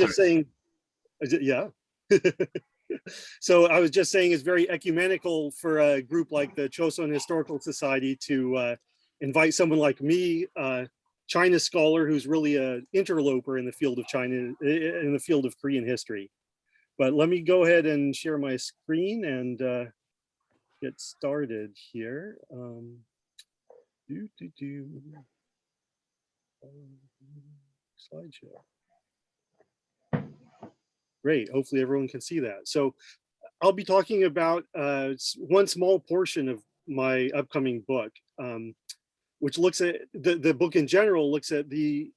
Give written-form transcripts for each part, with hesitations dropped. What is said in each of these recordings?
just saying, yeah. So I was just saying it's very ecumenical for a group like the Choson Historical Society to invite someone like me, China scholar who's really an interloper in the field of China, in the field of Korean history. But let me go ahead and share my screen and get started here. Slideshow. Great, hopefully everyone can see that. So I'll be talking about one small portion of my upcoming book, which looks at, the book in general looks at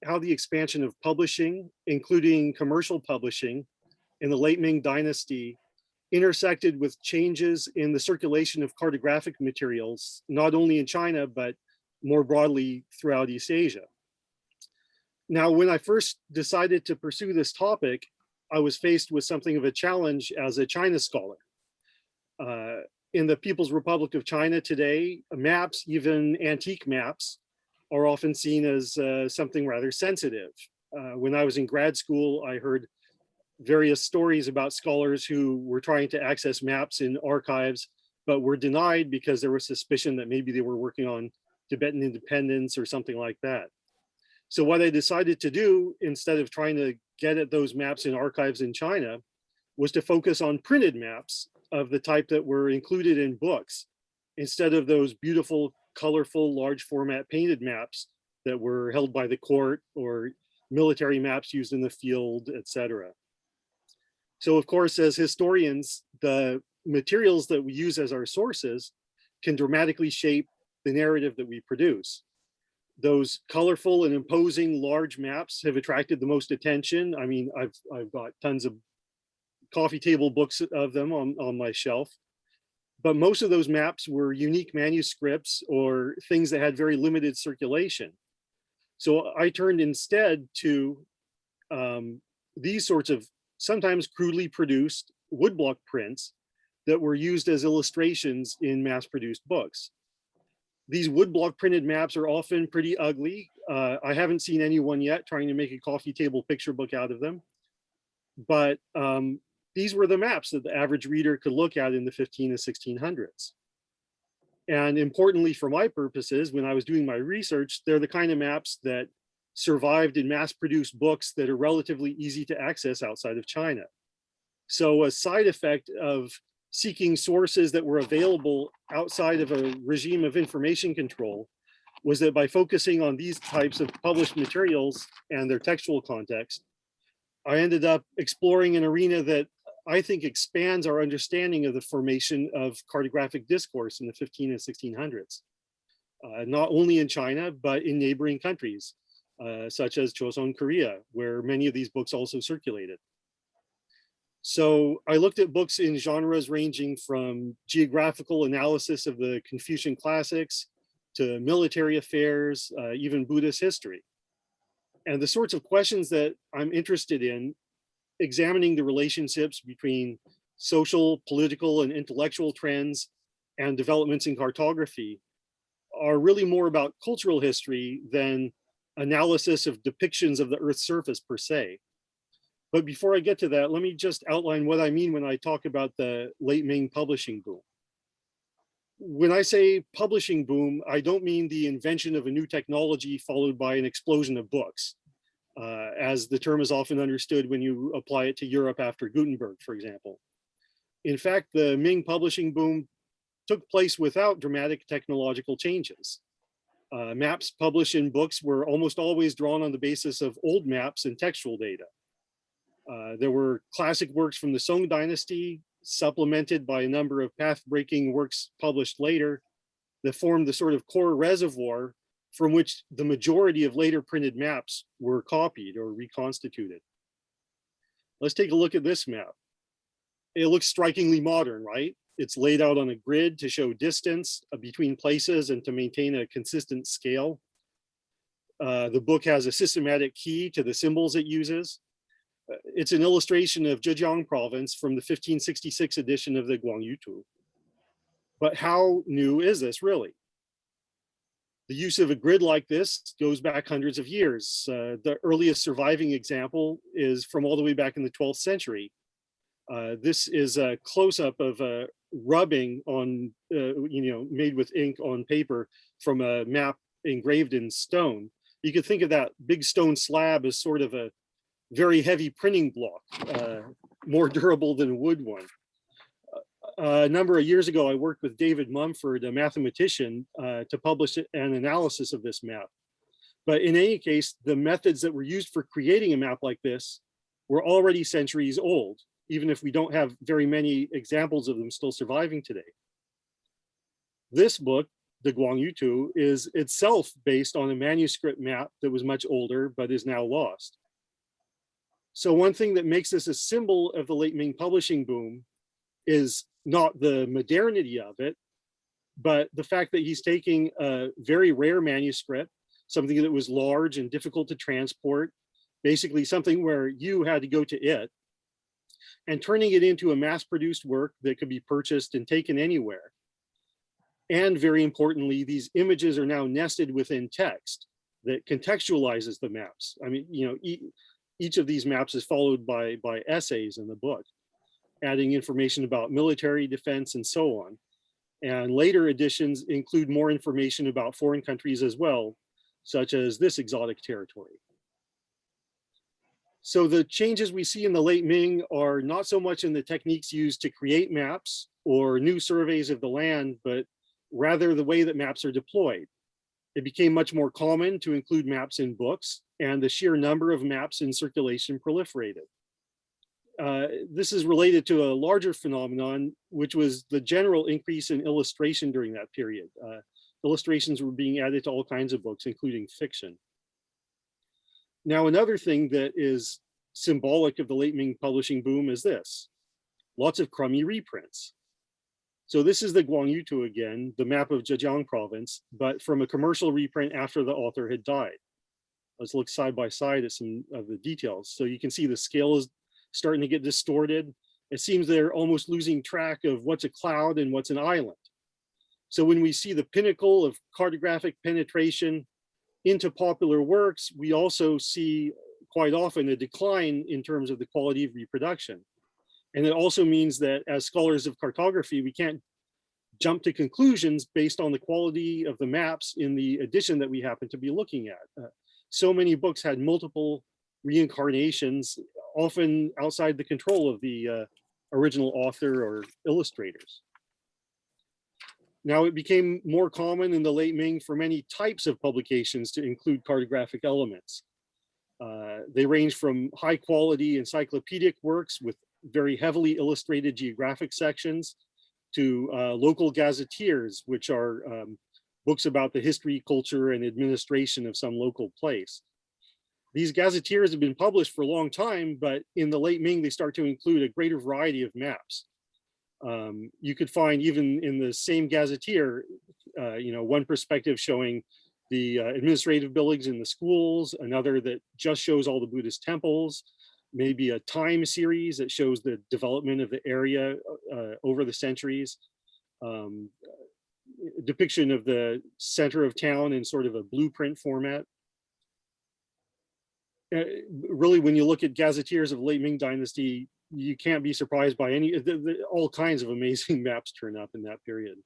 how the expansion of publishing, including commercial publishing, in the late Ming dynasty intersected with changes in the circulation of cartographic materials, not only in China, but more broadly throughout East Asia. Now, when I first decided to pursue this topic, I was faced with something of a challenge as a China scholar. In the People's Republic of China today, maps, even antique maps, are often seen as something rather sensitive. When I was in grad school, I heard various stories about scholars who were trying to access maps in archives, but were denied because there was suspicion that maybe they were working on Tibetan independence or something like that. So what I decided to do, instead of trying to get at those maps in archives in China, was to focus on printed maps of the type that were included in books, instead of those beautiful, colorful, large format painted maps that were held by the court or military maps used in the field, etc. So of course, as historians, the materials that we use as our sources can dramatically shape the narrative that we produce. Those colorful and imposing large maps have attracted the most attention. I mean, I've got tons of coffee table books of them on my shelf, but most of those maps were unique manuscripts or things that had very limited circulation. So I turned instead to these sorts of sometimes crudely produced woodblock prints that were used as illustrations in mass-produced books. These woodblock printed maps are often pretty ugly. I haven't seen anyone yet trying to make a coffee table picture book out of them. But these were the maps that the average reader could look at in the 15 and 1600s. And importantly for my purposes, when I was doing my research, they're the kind of maps that survived in mass-produced books that are relatively easy to access outside of China. So a side effect of seeking sources that were available outside of a regime of information control was that by focusing on these types of published materials and their textual context, I ended up exploring an arena that I think expands our understanding of the formation of cartographic discourse in the 15 and 1600s, not only in China, but in neighboring countries, such as Choson Korea, where many of these books also circulated. So I looked at books in genres ranging from geographical analysis of the Confucian classics to military affairs, even Buddhist history. And the sorts of questions that I'm interested in, examining the relationships between social, political, and intellectual trends and developments in cartography, are really more about cultural history than analysis of depictions of the Earth's surface per se. But before I get to that, let me just outline what I mean when I talk about the late Ming publishing boom. When I say publishing boom, I don't mean the invention of a new technology followed by an explosion of books, as the term is often understood when you apply it to Europe after Gutenberg, for example. In fact, the Ming publishing boom took place without dramatic technological changes. Maps published in books were almost always drawn on the basis of old maps and textual data. There were classic works from the Song dynasty, supplemented by a number of path-breaking works published later, that formed the sort of core reservoir from which the majority of later printed maps were copied or reconstituted. Let's take a look at this map. It looks strikingly modern, right? It's laid out on a grid to show distance between places and to maintain a consistent scale. The book has a systematic key to the symbols it uses. It's an illustration of Zhejiang province from the 1566 edition of the Guangyutu. But how new is this really? The use of a grid like this goes back hundreds of years. The earliest surviving example is from all the way back in the 12th century. This is a close-up of a rubbing on, made with ink on paper from a map engraved in stone. You could think of that big stone slab as sort of a very heavy printing block, more durable than a wood one. A number of years ago, I worked with David Mumford, a mathematician, to publish an analysis of this map. But in any case, the methods that were used for creating a map like this were already centuries old, even if we don't have very many examples of them still surviving today. This book, the Guangyutu, is itself based on a manuscript map that was much older, but is now lost. So one thing that makes this a symbol of the late Ming publishing boom is not the modernity of it, but the fact that he's taking a very rare manuscript, something that was large and difficult to transport, basically something where you had to go to it, and turning it into a mass-produced work that could be purchased and taken anywhere. And very importantly, these images are now nested within text that contextualizes the maps. I mean, each of these maps is followed by essays in the book, adding information about military defense and so on. And later editions include more information about foreign countries as well, such as this exotic territory. So the changes we see in the late Ming are not so much in the techniques used to create maps or new surveys of the land, but rather the way that maps are deployed. It became much more common to include maps in books, and the sheer number of maps in circulation proliferated. This is related to a larger phenomenon, which was the general increase in illustration during that period. Illustrations were being added to all kinds of books, including fiction. Now, another thing that is symbolic of the late Ming publishing boom is this: lots of crummy reprints. So this is the Guangyutu again, the map of Zhejiang province, but from a commercial reprint after the author had died. Let's look side by side at some of the details. So you can see the scale is starting to get distorted. It seems they're almost losing track of what's a cloud and what's an island. So when we see the pinnacle of cartographic penetration into popular works, we also see quite often a decline in terms of the quality of reproduction. And it also means that as scholars of cartography, we can't jump to conclusions based on the quality of the maps in the edition that we happen to be looking at. So many books had multiple reincarnations, often outside the control of the original author or illustrators. Now, it became more common in the late Ming for many types of publications to include cartographic elements. They range from high quality encyclopedic works with very heavily illustrated geographic sections to local gazetteers, which are books about the history, culture, and administration of some local place. These gazetteers have been published for a long time, but in the late Ming, they start to include a greater variety of maps. You could find even in the same gazetteer, one perspective showing the administrative buildings in the schools, another that just shows all the Buddhist temples, maybe a time series that shows the development of the area over the centuries, depiction of the center of town in sort of a blueprint format. Really, when you look at gazetteers of late Ming dynasty, you can't be surprised by all kinds of amazing maps turn up in that period.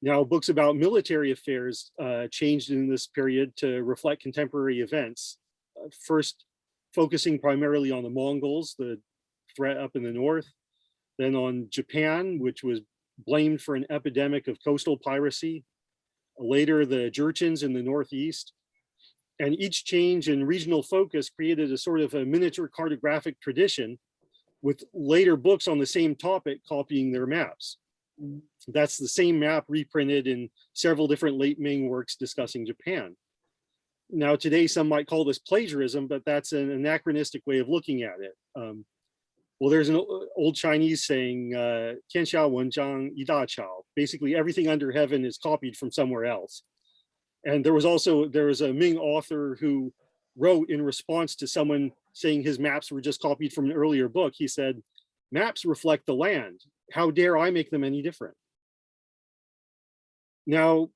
Now, books about military affairs changed in this period to reflect contemporary events. First, focusing primarily on the Mongols, the threat up in the north, then on Japan, which was blamed for an epidemic of coastal piracy, later the Jurchens in the northeast. And each change in regional focus created a sort of a miniature cartographic tradition with later books on the same topic copying their maps. That's the same map reprinted in several different late Ming works discussing Japan. Now, today, some might call this plagiarism, but that's an anachronistic way of looking at it. Well, there's an old Chinese saying, "Tianxia wenzhang yi da chao." Basically, everything under heaven is copied from somewhere else. And there was a Ming author who wrote in response to someone saying his maps were just copied from an earlier book. He said, "Maps reflect the land. How dare I make them any different?" Now,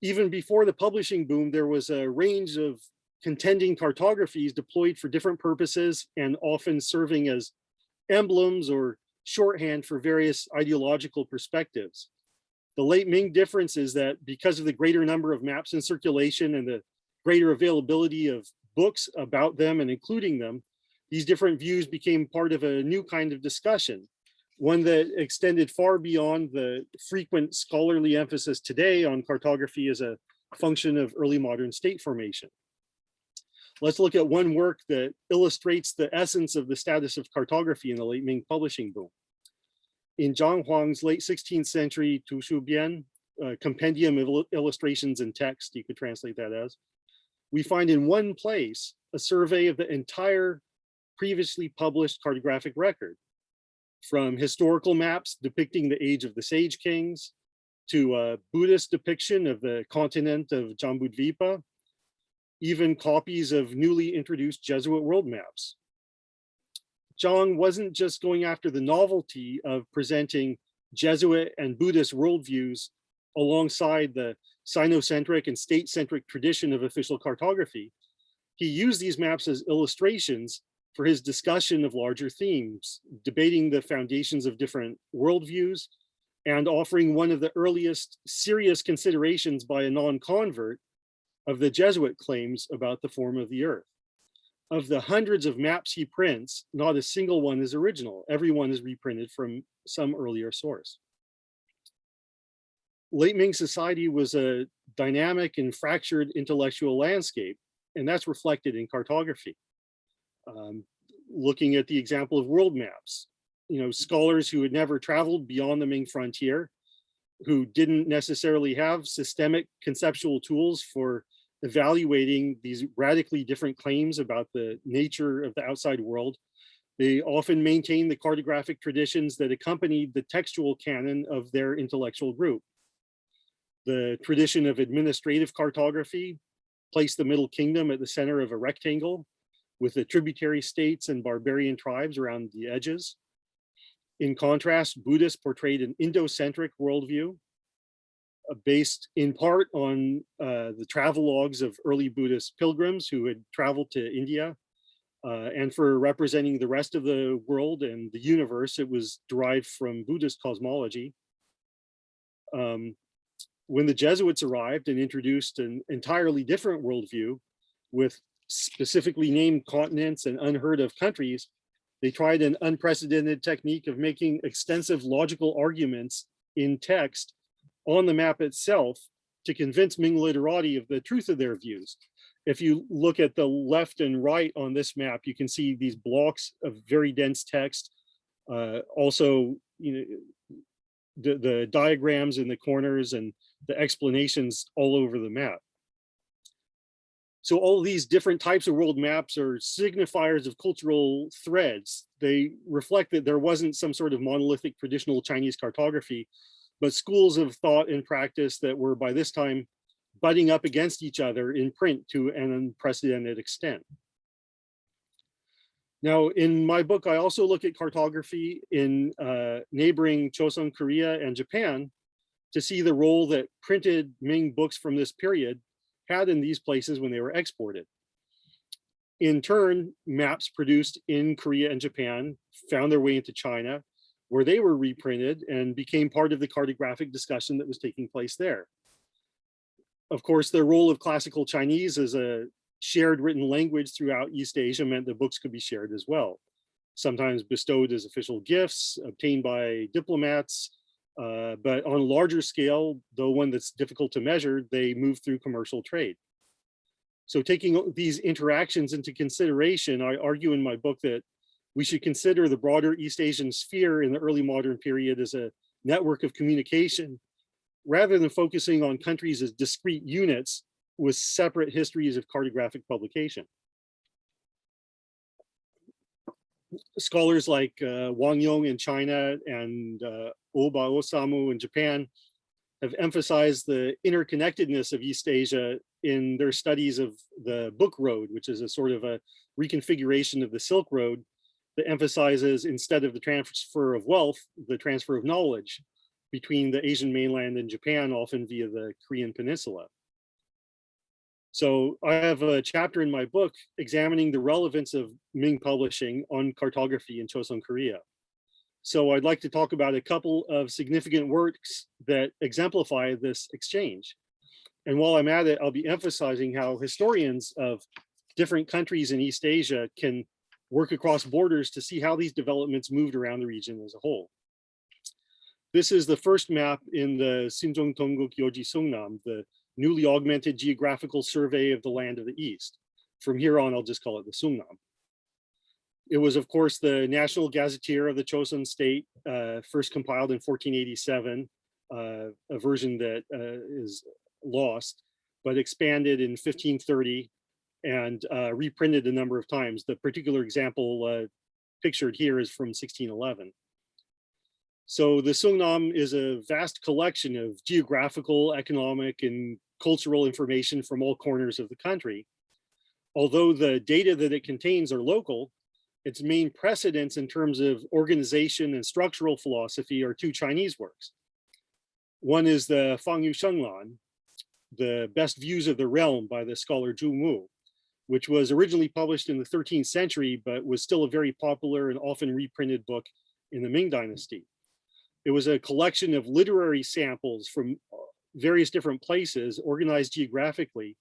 Even before the publishing boom, there was a range of contending cartographies deployed for different purposes and often serving as emblems or shorthand for various ideological perspectives. The late Ming difference is that because of the greater number of maps in circulation and the greater availability of books about them and including them, these different views became part of a new kind of discussion, one that extended far beyond the frequent scholarly emphasis today on cartography as a function of early modern state formation. Let's look at one work that illustrates the essence of the status of cartography in the late Ming publishing boom. In Zhang Huang's late 16th century Tushu Bian, compendium of illustrations and text, you could translate that as, we find in one place a survey of the entire previously published cartographic record, from historical maps depicting the age of the sage kings, to a Buddhist depiction of the continent of Jambudvipa, even copies of newly introduced Jesuit world maps. Zhang wasn't just going after the novelty of presenting Jesuit and Buddhist worldviews alongside the Sinocentric and state-centric tradition of official cartography. He used these maps as illustrations for his discussion of larger themes, debating the foundations of different worldviews and offering one of the earliest serious considerations by a non-convert of the Jesuit claims about the form of the earth. Of the hundreds of maps he prints, not a single one is original. Everyone is reprinted from some earlier source. Late Ming society was a dynamic and fractured intellectual landscape, and that's reflected in cartography. Looking at the example of world maps, scholars who had never traveled beyond the Ming frontier, who didn't necessarily have systemic conceptual tools for evaluating these radically different claims about the nature of the outside world. They often maintained the cartographic traditions that accompanied the textual canon of their intellectual group. The tradition of administrative cartography placed the Middle Kingdom at the center of a rectangle, with the tributary states and barbarian tribes around the edges. In contrast, Buddhists portrayed an Indo-centric worldview, based in part on the travelogues of early Buddhist pilgrims who had traveled to India. And for representing the rest of the world and the universe, it was derived from Buddhist cosmology. When the Jesuits arrived and introduced an entirely different worldview with specifically named continents and unheard of countries, they tried an unprecedented technique of making extensive logical arguments in text on the map itself to convince Ming literati of the truth of their views. If you look at the left and right on this map, you can see these blocks of very dense text. Also, the diagrams in the corners and the explanations all over the map. So all these different types of world maps are signifiers of cultural threads. They reflect that there wasn't some sort of monolithic traditional Chinese cartography, but schools of thought and practice that were by this time butting up against each other in print to an unprecedented extent. Now, in my book, I also look at cartography in neighboring Choson Korea and Japan to see the role that printed Ming books from this period had in these places when they were exported. In turn, maps produced in Korea and Japan found their way into China, where they were reprinted and became part of the cartographic discussion that was taking place there. Of course, the role of classical Chinese as a shared written language throughout East Asia meant that books could be shared as well, sometimes bestowed as official gifts, obtained by diplomats, but on a larger scale, though one that's difficult to measure, they move through commercial trade. So taking these interactions into consideration, I argue in my book that we should consider the broader East Asian sphere in the early modern period as a network of communication, rather than focusing on countries as discrete units with separate histories of cartographic publication. Scholars like Wang Yong in China and Oba Osamu in Japan have emphasized the interconnectedness of East Asia in their studies of the Book Road, which is a sort of a reconfiguration of the Silk Road that emphasizes, instead of the transfer of wealth, the transfer of knowledge. between the Asian mainland and Japan, often via the Korean peninsula. So I have a chapter in my book examining the relevance of Ming publishing on cartography in Choson Korea. So I'd like to talk about a couple of significant works that exemplify this exchange. And while I'm at it, I'll be emphasizing how historians of different countries in East Asia can work across borders to see how these developments moved around the region as a whole. This is the first map in the Sinjong Tongguk Yoji Sungnam, the newly augmented geographical survey of the land of the East. From here on, I'll just call it the Sungnam. It was, of course, the National Gazetteer of the Choson state, first compiled in 1487, a version that is lost, but expanded in 1530 and reprinted a number of times. The particular example pictured here is from 1611. So the Sungnam is a vast collection of geographical, economic, and cultural information from all corners of the country. Although the data that it contains are local, its main precedents in terms of organization and structural philosophy are two Chinese works. One is the Fangyu Shenglan, the Best Views of the Realm by the scholar Zhu Mu, which was originally published in the 13th century, but was still a very popular and often reprinted book in the Ming Dynasty. It was a collection of literary samples from various different places, organized geographically,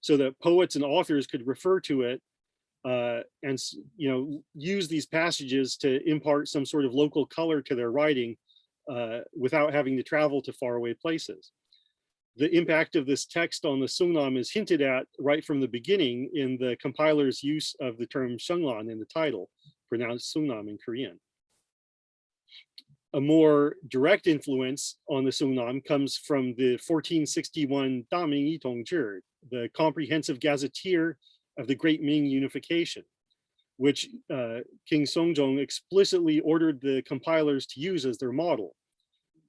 so that poets and authors could refer to it and use these passages to impart some sort of local color to their writing without having to travel to faraway places. The impact of this text on the Sungnam is hinted at right from the beginning in the compiler's use of the term Shenglan in the title, pronounced Sungnam in Korean. A more direct influence on the Sungnam comes from the 1461 Daming Yitongzhi, the comprehensive gazetteer of the Great Ming Unification, which King Songzong explicitly ordered the compilers to use as their model.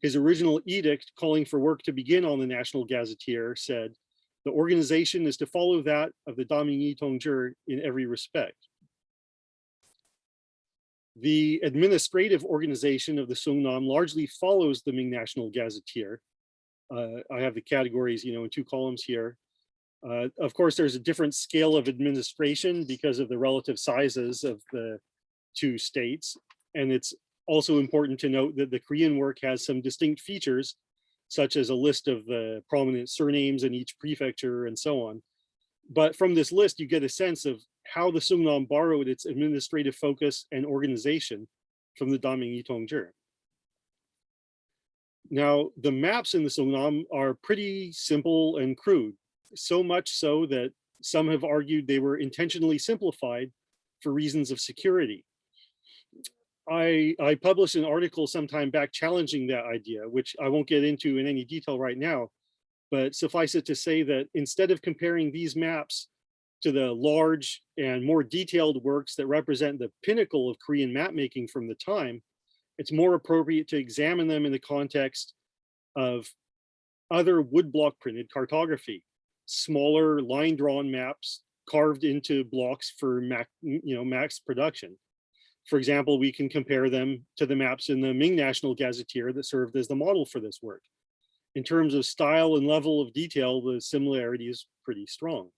His original edict calling for work to begin on the National Gazetteer said, the organization is to follow that of the Daming Yitongzhi in every respect. The administrative organization of the Sungnam largely follows the Ming National Gazetteer. I have the categories, in two columns here. Of course, there's a different scale of administration because of the relative sizes of the two states. And it's also important to note that the Korean work has some distinct features, such as a list of the prominent surnames in each prefecture and so on. But from this list, you get a sense of how the Sungnam borrowed its administrative focus and organization from the Daming Yitongzhi. Now, the maps in the Sungnam are pretty simple and crude, so much so that some have argued they were intentionally simplified for reasons of security. I published an article sometime back challenging that idea, which I won't get into in any detail right now, but suffice it to say that instead of comparing these maps to the large and more detailed works that represent the pinnacle of Korean mapmaking from the time, it's more appropriate to examine them in the context of other woodblock printed cartography, smaller line-drawn maps carved into blocks for max production. For example, we can compare them to the maps in the Ming National Gazetteer that served as the model for this work. In terms of style and level of detail, the similarity is pretty strong.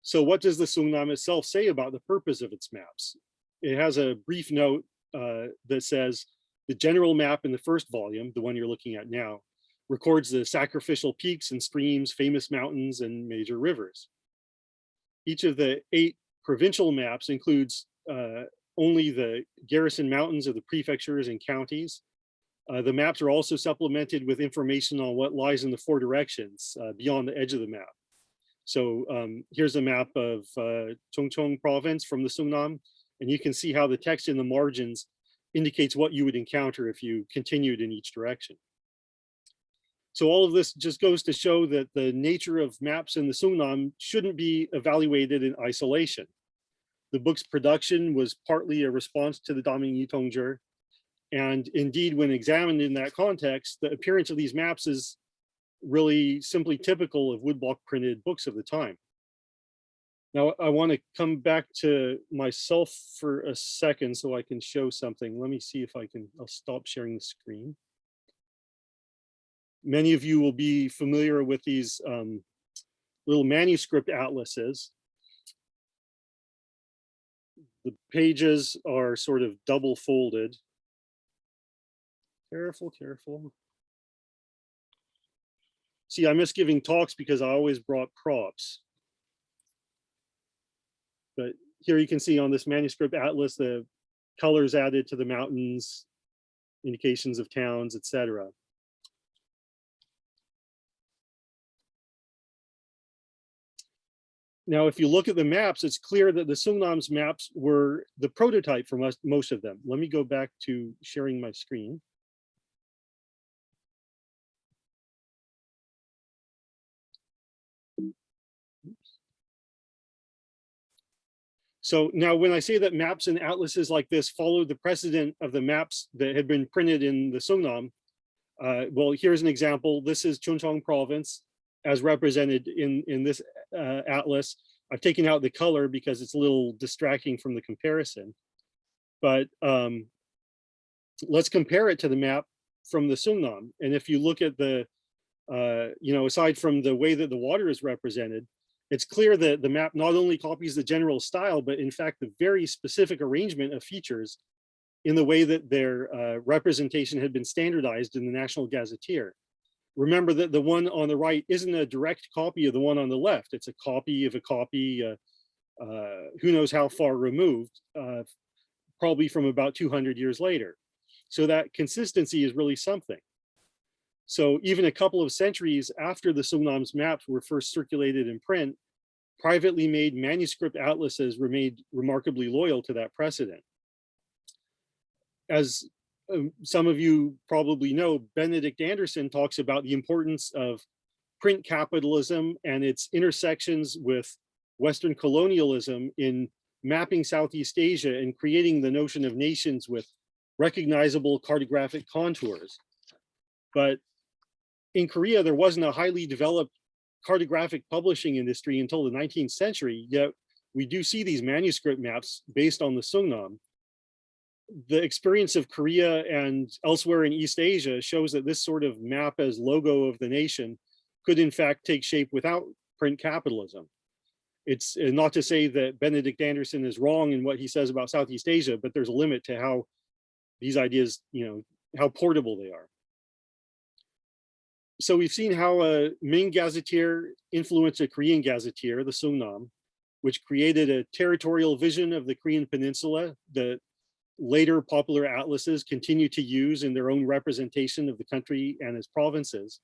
So what does the Sungnam itself say about the purpose of its maps? It has a brief note that says, the general map in the first volume, the one you're looking at now, records the sacrificial peaks and streams, famous mountains, and major rivers. Each of the 8 provincial maps includes only the garrison mountains of the prefectures and counties. The maps are also supplemented with information on what lies in the 4 directions beyond the edge of the map. So here's a map of Chongcheong province from the Sungnam, and you can see how the text in the margins indicates what you would encounter if you continued in each direction. So all of this just goes to show that the nature of maps in the Sungnam shouldn't be evaluated in isolation. The book's production was partly a response to the Daming Yitongzhi, and indeed, when examined in that context, the appearance of these maps is really simply typical of woodblock printed books of the time. Now I want to come back to myself for a second so I can show something. Let me see if I can, I'll stop sharing the screen. Many of you will be familiar with these little manuscript atlases. The pages are sort of double folded. Careful, careful. See, I miss giving talks because I always brought props. But here you can see on this manuscript atlas, the colors added to the mountains, indications of towns, etc. Now, if you look at the maps, it's clear that the Sungnam's maps were the prototype for most of them. Let me go back to sharing my screen. So now when I say that maps and atlases like this follow the precedent of the maps that had been printed in the Sungnam, well, here's an example. This is Chungcheong province as represented in this atlas. I've taken out the color because it's a little distracting from the comparison. But let's compare it to the map from the Sungnam. And if you look at the, aside from the way that the water is represented, it's clear that the map not only copies the general style, but in fact, the very specific arrangement of features in the way that their representation had been standardized in the National Gazetteer. Remember that the one on the right isn't a direct copy of the one on the left. It's a copy of a copy, who knows how far removed, probably from about 200 years later. So that consistency is really something. So even a couple of centuries after the Sungnam's maps were first circulated in print, privately made manuscript atlases remained remarkably loyal to that precedent. As some of you probably know, Benedict Anderson talks about the importance of print capitalism and its intersections with Western colonialism in mapping Southeast Asia and creating the notion of nations with recognizable cartographic contours. But in Korea, there wasn't a highly developed cartographic publishing industry until the 19th century, yet we do see these manuscript maps based on the Sungnam. The experience of Korea and elsewhere in East Asia shows that this sort of map as logo of the nation could in fact take shape without print capitalism. It's not to say that Benedict Anderson is wrong in what he says about Southeast Asia, but there's a limit to how these ideas, how portable they are. So we've seen how a Ming gazetteer influenced a Korean gazetteer, the Sungnam, which created a territorial vision of the Korean peninsula that later popular atlases continue to use in their own representation of the country and its provinces.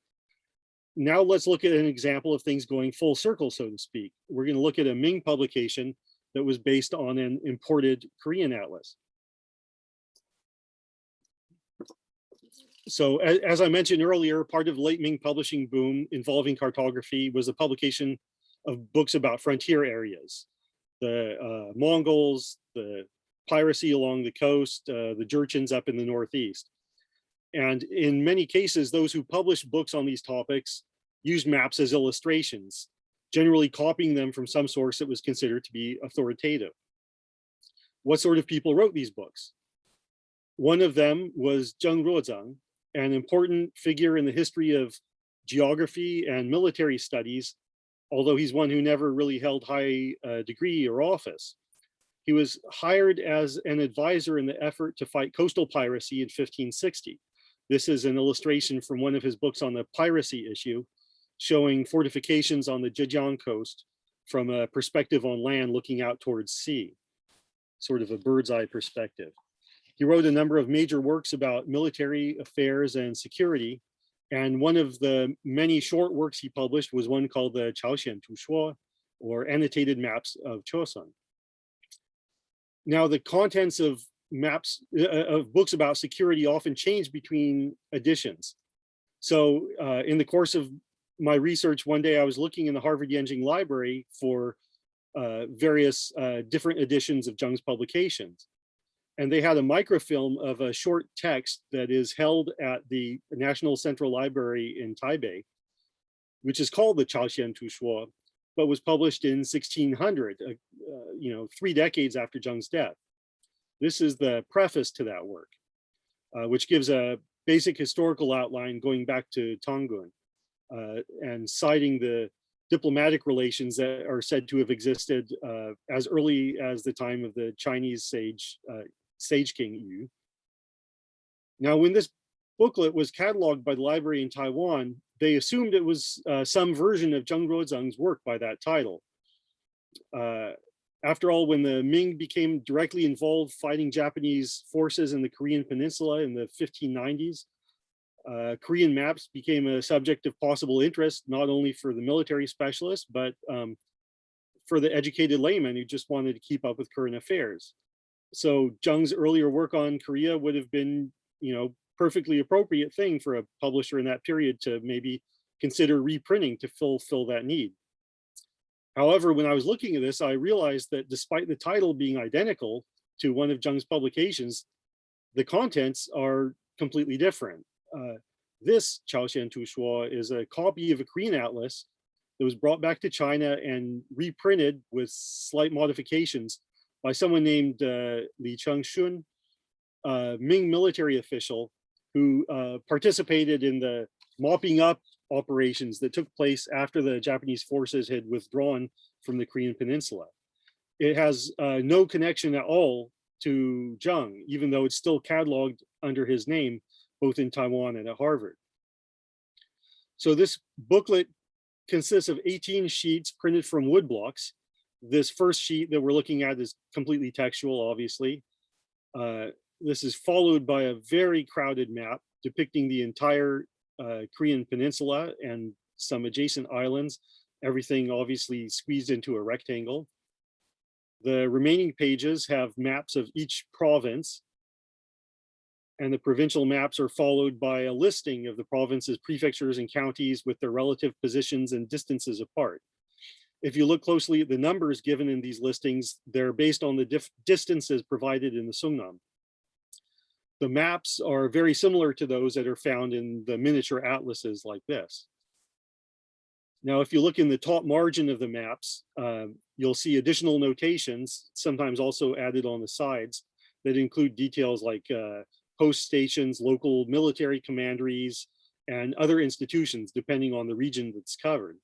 Now let's look at an example of things going full circle, so to speak. We're going to look at a Ming publication that was based on an imported Korean atlas. So as I mentioned earlier, part of the Late Ming Publishing Boom involving cartography was the publication of books about frontier areas, the Mongols, the piracy along the coast, the Jurchens up in the Northeast. And in many cases, those who published books on these topics used maps as illustrations, generally copying them from some source that was considered to be authoritative. What sort of people wrote these books? One of them was Zheng Ruozheng, an important figure in the history of geography and military studies, although he's one who never really held high degree or office. He was hired as an advisor in the effort to fight coastal piracy in 1560. This is an illustration from one of his books on the piracy issue, showing fortifications on the Zhejiang coast from a perspective on land looking out towards sea, sort of a bird's eye perspective. He wrote a number of major works about military affairs and security, and one of the many short works he published was one called the Chaoxian Tushuo, or Annotated Maps of Choson. Now, the contents of maps, of books about security often change between editions. So in the course of my research, one day I was looking in the Harvard Yenching Library for various different editions of Zheng's publications. And they had a microfilm of a short text that is held at the National Central Library in Taipei, which is called the Chaoxian Tushuo. but was published in 1600, 3 decades after Zheng's death. This is the preface to that work, which gives a basic historical outline going back to Tanggun, and citing the diplomatic relations that are said to have existed as early as the time of the Chinese sage king Yu. Now, when this booklet was cataloged by the library in Taiwan, they assumed it was some version of Zheng Ruozheng's work by that title. After all, when the Ming became directly involved fighting Japanese forces in the Korean Peninsula in the 1590s, Korean maps became a subject of possible interest, not only for the military specialists, but for the educated layman who just wanted to keep up with current affairs. So Zheng's earlier work on Korea would have been, perfectly appropriate thing for a publisher in that period to maybe consider reprinting to fulfill that need. However, when I was looking at this, I realized that despite the title being identical to one of Zheng's publications, the contents are completely different. This Chaoxian Tushuo is a copy of a Korean atlas that was brought back to China and reprinted with slight modifications by someone named Li Chengshun, a Ming military official who participated in the mopping up operations that took place after the Japanese forces had withdrawn from the Korean Peninsula. It has no connection at all to Zheng, even though it's still cataloged under his name, both in Taiwan and at Harvard. So this booklet consists of 18 sheets printed from wood blocks. This first sheet that we're looking at is completely textual, obviously. This is followed by a very crowded map depicting the entire Korean peninsula and some adjacent islands, everything obviously squeezed into a rectangle. The remaining pages have maps of each province, and the provincial maps are followed by a listing of the province's prefectures and counties with their relative positions and distances apart. If you look closely at the numbers given in these listings, they're based on the distances provided in the Sungnam. The maps are very similar to those that are found in the miniature atlases like this. Now, if you look in the top margin of the maps, you'll see additional notations, sometimes also added on the sides, that include details like post stations, local military commanderies, and other institutions, depending on the region that's covered.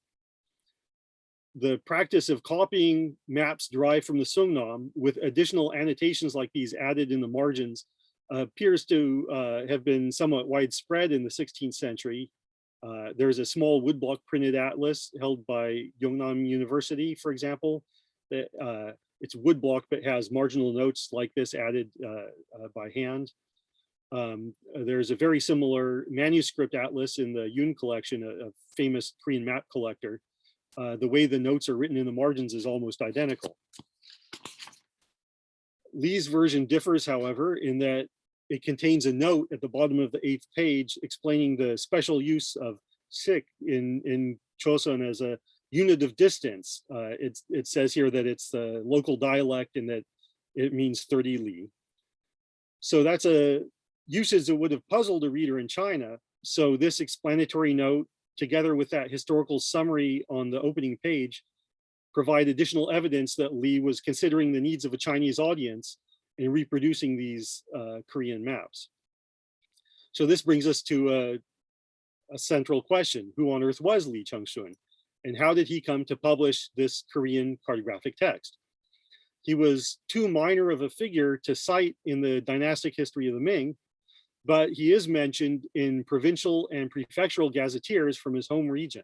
The practice of copying maps derived from the Sungnam with additional annotations like these added in the margins appears to have been somewhat widespread in the 16th century. There's a small woodblock printed atlas held by Yongnam University, for example, that it's woodblock but has marginal notes like this added by hand. There's a very similar manuscript atlas in the Yun collection, a famous Korean map collector. The way the notes are written in the margins is almost identical. Lee's version differs, however, in that it contains a note at the bottom of the 8th page explaining the special use of sik in Choson as a unit of distance. It says here that it's the local dialect and that it means 30 li. So that's a usage that would have puzzled a reader in China. So this explanatory note, together with that historical summary on the opening page, provide additional evidence that Li was considering the needs of a Chinese audience in reproducing these Korean maps. So this brings us to a central question. Who on earth was Li Chengshun? And how did he come to publish this Korean cartographic text? He was too minor of a figure to cite in the dynastic history of the Ming, but he is mentioned in provincial and prefectural gazetteers from his home region.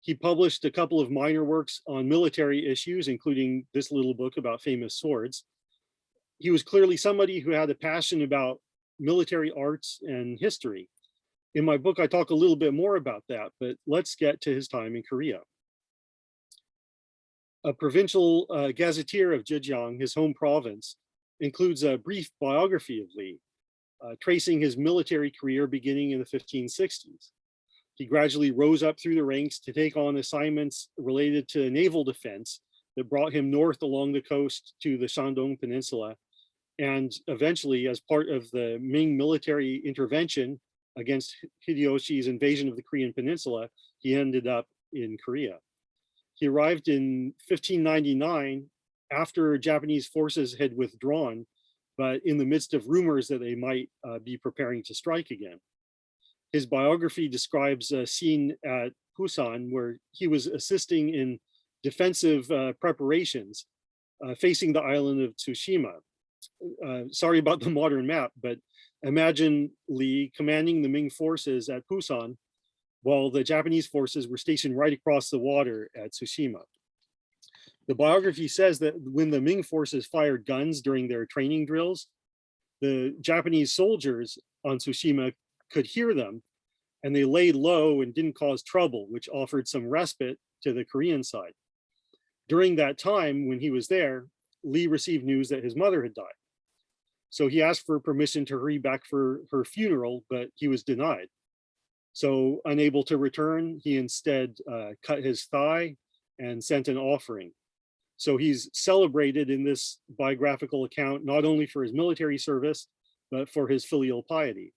He published a couple of minor works on military issues, including this little book about famous swords. He was clearly somebody who had a passion about military arts and history. In my book, I talk a little bit more about that, but let's get to his time in Korea. A provincial gazetteer of Zhejiang, his home province, includes a brief biography of Li, tracing his military career beginning in the 1560s. He gradually rose up through the ranks to take on assignments related to naval defense that brought him north along the coast to the Shandong Peninsula. And eventually, as part of the Ming military intervention against Hideyoshi's invasion of the Korean Peninsula, he ended up in Korea. He arrived in 1599 after Japanese forces had withdrawn, but in the midst of rumors that they might be preparing to strike again. His biography describes a scene at Busan where he was assisting in defensive preparations facing the island of Tsushima. Sorry about the modern map, but imagine Li commanding the Ming forces at Busan while the Japanese forces were stationed right across the water at Tsushima. The biography says that when the Ming forces fired guns during their training drills, the Japanese soldiers on Tsushima could hear them, and they laid low and didn't cause trouble, which offered some respite to the Korean side. During that time, when he was there, Li received news that his mother had died. So he asked for permission to hurry back for her funeral, but he was denied. So unable to return, he instead cut his thigh and sent an offering. So he's celebrated in this biographical account, not only for his military service, but for his filial piety.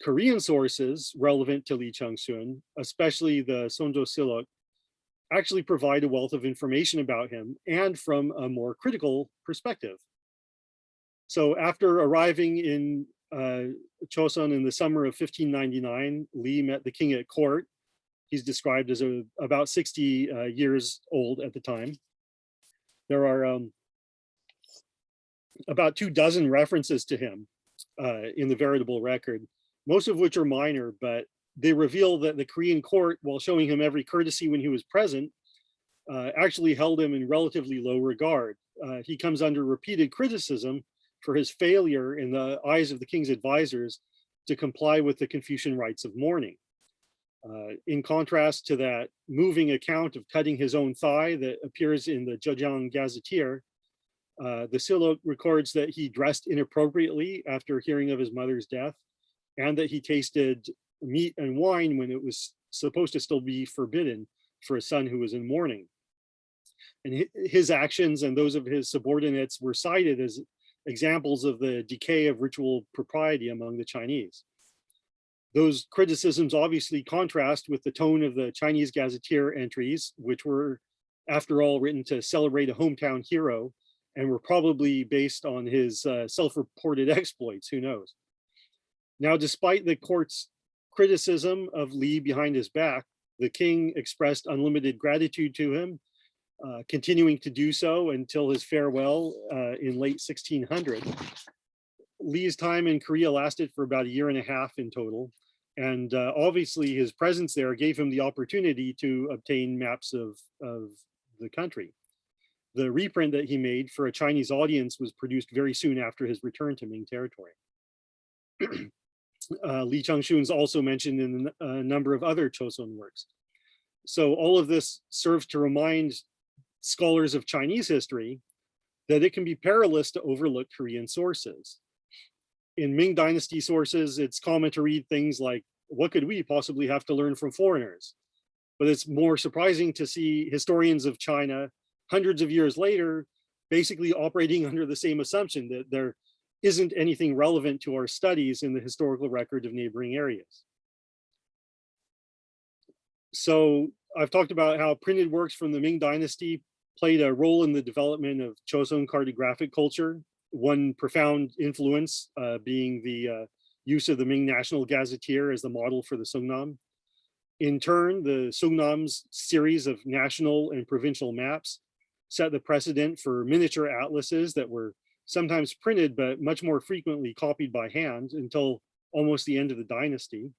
Korean sources relevant to Li Changshun, especially the Sonjo Silok, actually provide a wealth of information about him and from a more critical perspective. So after arriving in Choson in the summer of 1599, Li met the king at court. He's described as about 60 years old at the time. There are about 24 references to him in the veritable record, most of which are minor, but they reveal that the Korean court, while showing him every courtesy when he was present, actually held him in relatively low regard. He comes under repeated criticism for his failure in the eyes of the king's advisors to comply with the Confucian rites of mourning. In contrast to that moving account of cutting his own thigh that appears in the Zhejiang Gazetteer, the Silok records that he dressed inappropriately after hearing of his mother's death, and that he tasted meat and wine when it was supposed to still be forbidden for a son who was in mourning. And his actions and those of his subordinates were cited as examples of the decay of ritual propriety among the Chinese. Those criticisms obviously contrast with the tone of the Chinese gazetteer entries, which were, after all, written to celebrate a hometown hero and were probably based on his self-reported exploits, who knows. Now, despite the court's criticism of Li behind his back, the king expressed unlimited gratitude to him, continuing to do so until his farewell in late 1600. Li's time in Korea lasted for about 1.5 years in total. And obviously his presence there gave him the opportunity to obtain maps of the country. The reprint that he made for a Chinese audience was produced very soon after his return to Ming territory. Li Changshun is also mentioned in a number of other Choson works. So all of this serves to remind scholars of Chinese history that it can be perilous to overlook Korean sources. In Ming Dynasty sources, it's common to read things like, what could we possibly have to learn from foreigners? But it's more surprising to see historians of China hundreds of years later, basically operating under the same assumption that there isn't anything relevant to our studies in the historical record of neighboring areas. So I've talked about how printed works from the Ming Dynasty played a role in the development of Choson Cartographic culture, one profound influence being the use of the Ming National Gazetteer as the model for the Sungnam. In turn, the Sungnam's series of national and provincial maps set the precedent for miniature atlases that were sometimes printed, but much more frequently copied by hand until almost the end of the dynasty.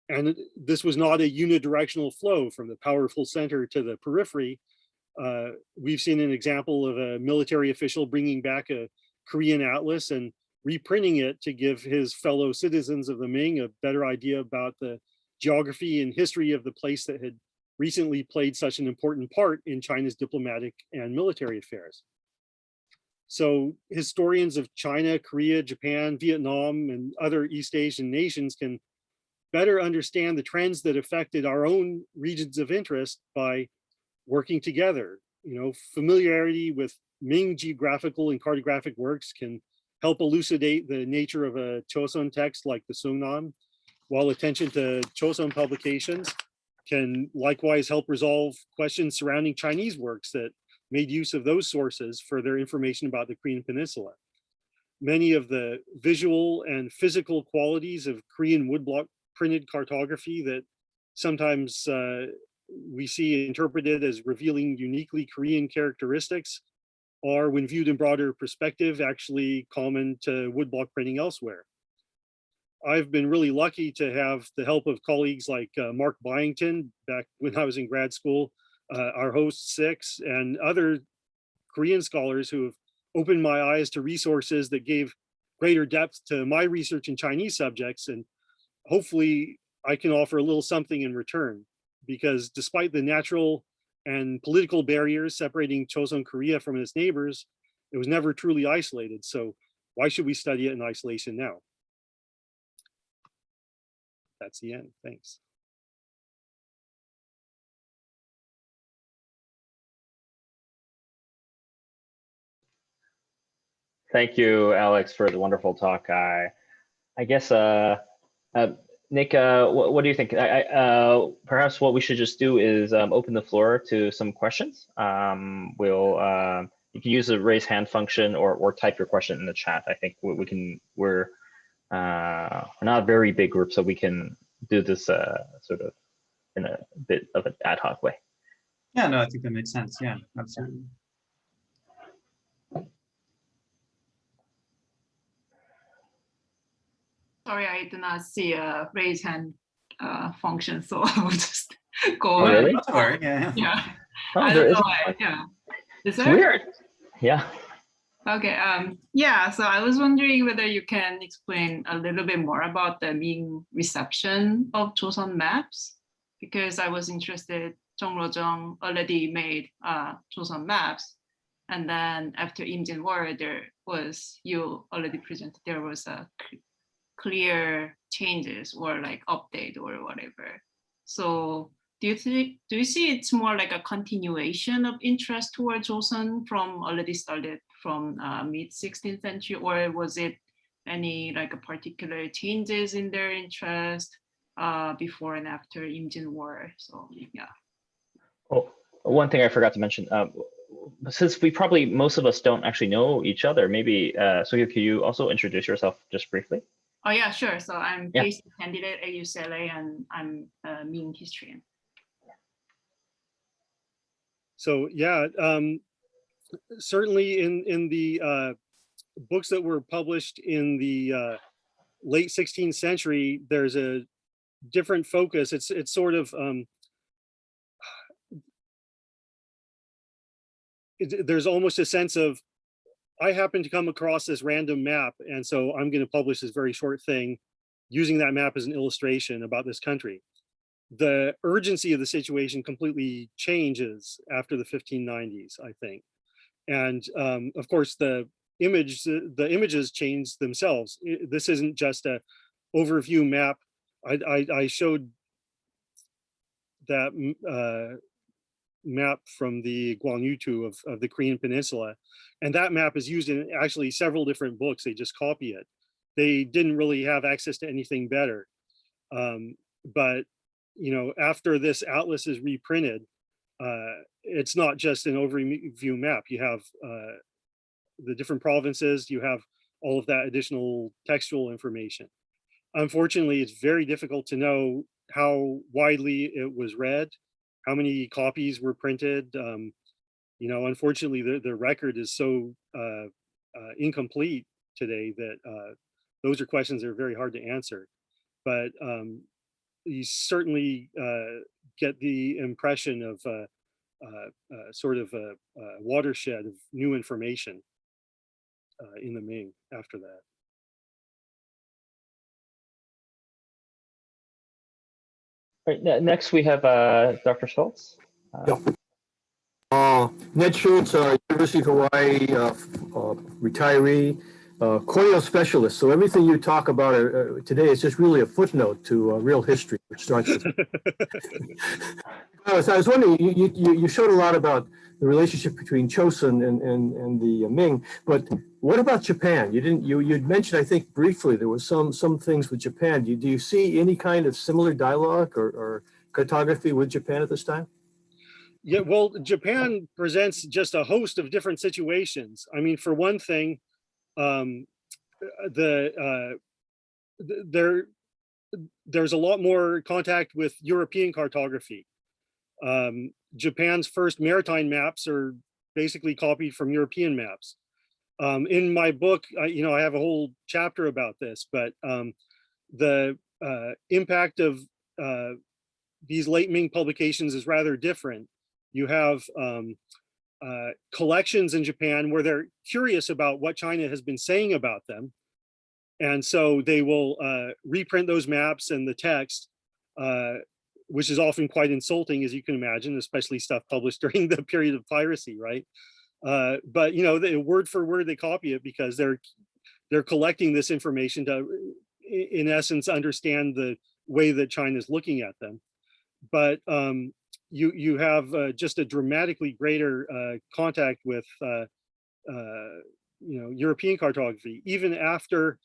And this was not a unidirectional flow from the powerful center to the periphery. We've seen an example of a military official bringing back a Korean atlas and reprinting it to give his fellow citizens of the Ming a better idea about the geography and history of the place that had recently played such an important part in China's diplomatic and military affairs. So historians of China, Korea, Japan, Vietnam, and other East Asian nations can better understand the trends that affected our own regions of interest by working together. You know, familiarity with Ming geographical and cartographic works can help elucidate the nature of a Choson text like the Sungnam, while attention to Choson publications can likewise help resolve questions surrounding Chinese works that made use of those sources for their information about the Korean Peninsula. Many of the visual and physical qualities of Korean woodblock printed cartography that sometimes we see interpreted as revealing uniquely Korean characteristics are, when viewed in broader perspective, actually common to woodblock printing elsewhere. I've been really lucky to have the help of colleagues like Mark Byington back when I was in grad school, our host Six, and other Korean scholars who have opened my eyes to resources that gave greater depth to my research in Chinese subjects. And hopefully I can offer a little something in return, because despite the natural and political barriers separating Choson Korea from its neighbors, it was never truly isolated. So why should we study it in isolation now? That's the end. Thanks. Thank you, Alex, for the wonderful talk. I guess, Nick, what do you think? Perhaps what we should just do is open the floor to some questions. You can use the raise hand function or type your question in the chat. I think we're not a very big group, so we can do this sort of in a bit of an ad hoc way. Yeah, no, I think that makes sense. Yeah, absolutely. Sorry, I did not see a raise hand function, so I'll just go. Oh, really? Don't worry. Yeah. Yeah. Oh, I don't know why. Yeah. Is there? Weird. Yeah. Okay. Yeah. So I was wondering whether you can explain a little bit more about the Ming reception of Choson maps, because I was interested. Chung Rojong already made Choson maps, and then after Imjin War, you already presented there was a clear changes or like update or whatever. So do you see it's more like a continuation of interest towards Joseon from already started from mid 16th century, or was it any like a particular changes in their interest before and after Imjin War? So yeah. Oh, one thing I forgot to mention, since most of us don't actually know each other, maybe Sohyo, can you also introduce yourself just briefly? Oh yeah, sure. So I'm PhD candidate at UCLA, and I'm a Ming historian. So yeah, certainly in the books that were published in the late 16th century, there's a different focus. It's sort of there's almost a sense of, I happen to come across this random map, and so I'm going to publish this very short thing using that map as an illustration about this country. The urgency of the situation completely changes after the 1590s, I think. And of course, the images change themselves. This isn't just a overview map. I showed that map from the Gwangyutu of the Korean Peninsula, and that map is used in actually several different books. They just copy it. They didn't really have access to anything better. But you know, after this atlas is reprinted, it's not just an overview map. You have the different provinces, you have all of that additional textual information. Unfortunately, it's very difficult to know how widely it was read, how many copies were printed. You know, unfortunately, the record is so incomplete today that those are questions that are very hard to answer. But you certainly get the impression of sort of a watershed of new information in the Ming after that. Right, next we have Dr. Schultz. Ned Schultz, University of Hawaii retiree, corneal specialist. So everything you talk about today is just really a footnote to real history, which starts with. So I was wondering, you showed a lot about the relationship between Choson and the Ming, but what about Japan? You'd mentioned, I think briefly, there was some things with Japan. Do you see any kind of similar dialogue or cartography with Japan at this time? Yeah, well, Japan presents just a host of different situations. I mean, for one thing, there's a lot more contact with European cartography. Japan's first maritime maps are basically copied from European maps. In my book, I have a whole chapter about this, but the impact of these late Ming publications is rather different. You have collections in Japan where they're curious about what China has been saying about them. And so they will reprint those maps and the text, which is often quite insulting, as you can imagine, especially stuff published during the period of piracy, right? But they, word for word, they copy it because they're collecting this information to, in essence, understand the way that China is looking at them. But you have just a dramatically greater contact with European cartography, even after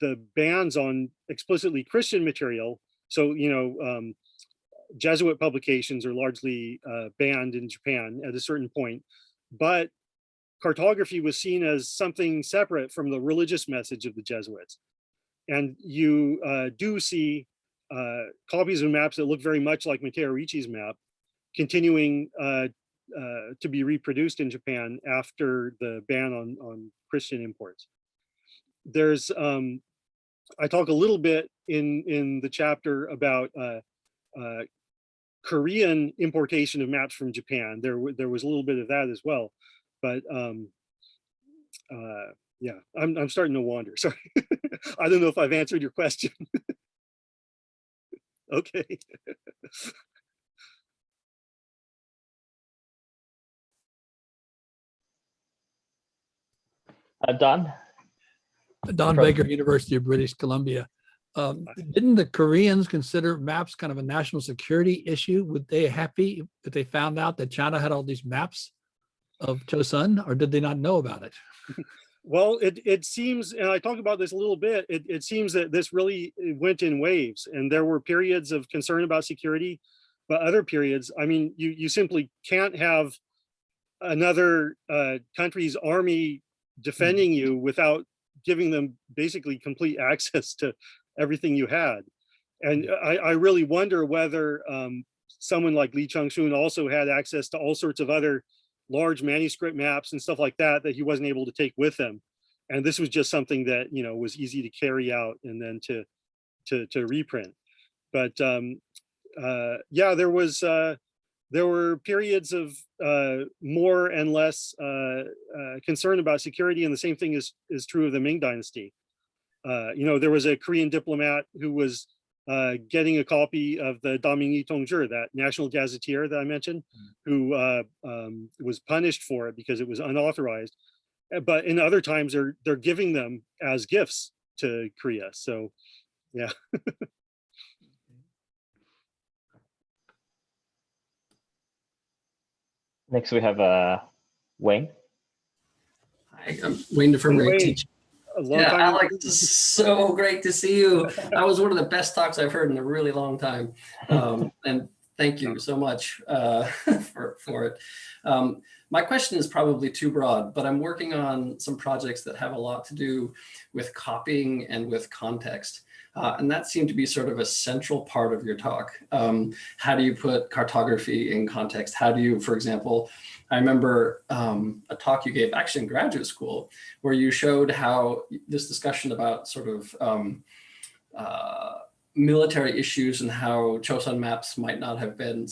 the bans on explicitly Christian material. So Jesuit publications are largely banned in Japan at a certain point, but cartography was seen as something separate from the religious message of the Jesuits. And you do see copies of maps that look very much like Matteo Ricci's map continuing to be reproduced in Japan after the ban on Christian imports. There's, I talk a little bit in the chapter about Korean importation of maps from Japan. There was a little bit of that as well, but yeah, I'm starting to wander. Sorry, I don't know if I've answered your question. Okay. Don? Don Baker, University of British Columbia. Didn't the Koreans consider maps kind of a national security issue? Would they happy that they found out that China had all these maps of Chosun, or did they not know about it? Well, it seems, and I talk about this a little bit, it seems that this really went in waves, and there were periods of concern about security, but other periods, I mean, you simply can't have another country's army defending you without giving them basically complete access to everything you had. And I really wonder whether someone like Li Changshun also had access to all sorts of other large manuscript maps and stuff like that he wasn't able to take with him. And this was just something that was easy to carry out and then to reprint. But yeah, there were periods of more and less concern about security, and the same thing is true of the Ming Dynasty. There was a Korean diplomat who was getting a copy of the Damingyi Tongzhi, that national gazetteer that I mentioned, who was punished for it because it was unauthorized. But in other times, they're giving them as gifts to Korea. So, yeah. Next, we have Wayne. Hi, I'm Wayne from Wayne. Teaching. Yeah, Alex, it's so great to see you. That was one of the best talks I've heard in a really long time. And thank you so much for it. My question is probably too broad, but I'm working on some projects that have a lot to do with copying and with context. And that seemed to be sort of a central part of your talk. How do you put cartography in context? How do you, for example, I remember a talk you gave actually in graduate school where you showed how this discussion about sort of military issues and how Chosun maps might not have been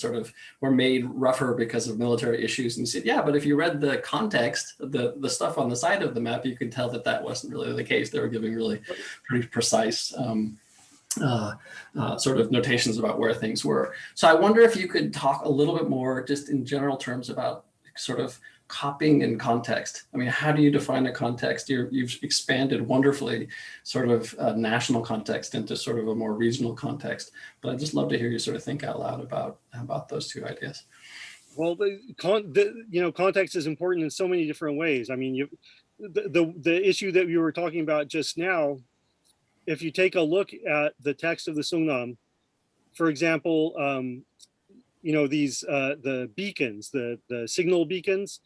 were made rougher because of military issues. And you said, yeah, but if you read the context, the stuff on the side of the map, you could tell that that wasn't really the case. They were giving really pretty precise sort of notations about where things were. So I wonder if you could talk a little bit more just in general terms about sort of copying and context. I mean, how do you define a context? You've expanded wonderfully sort of national context into sort of a more regional context, but I'd just love to hear you sort of think out loud about those two ideas. Well, context is important in so many different ways. I mean, the issue that we were talking about just now, if you take a look at the text of the Sungnam, for example, these the beacons, the signal beacons,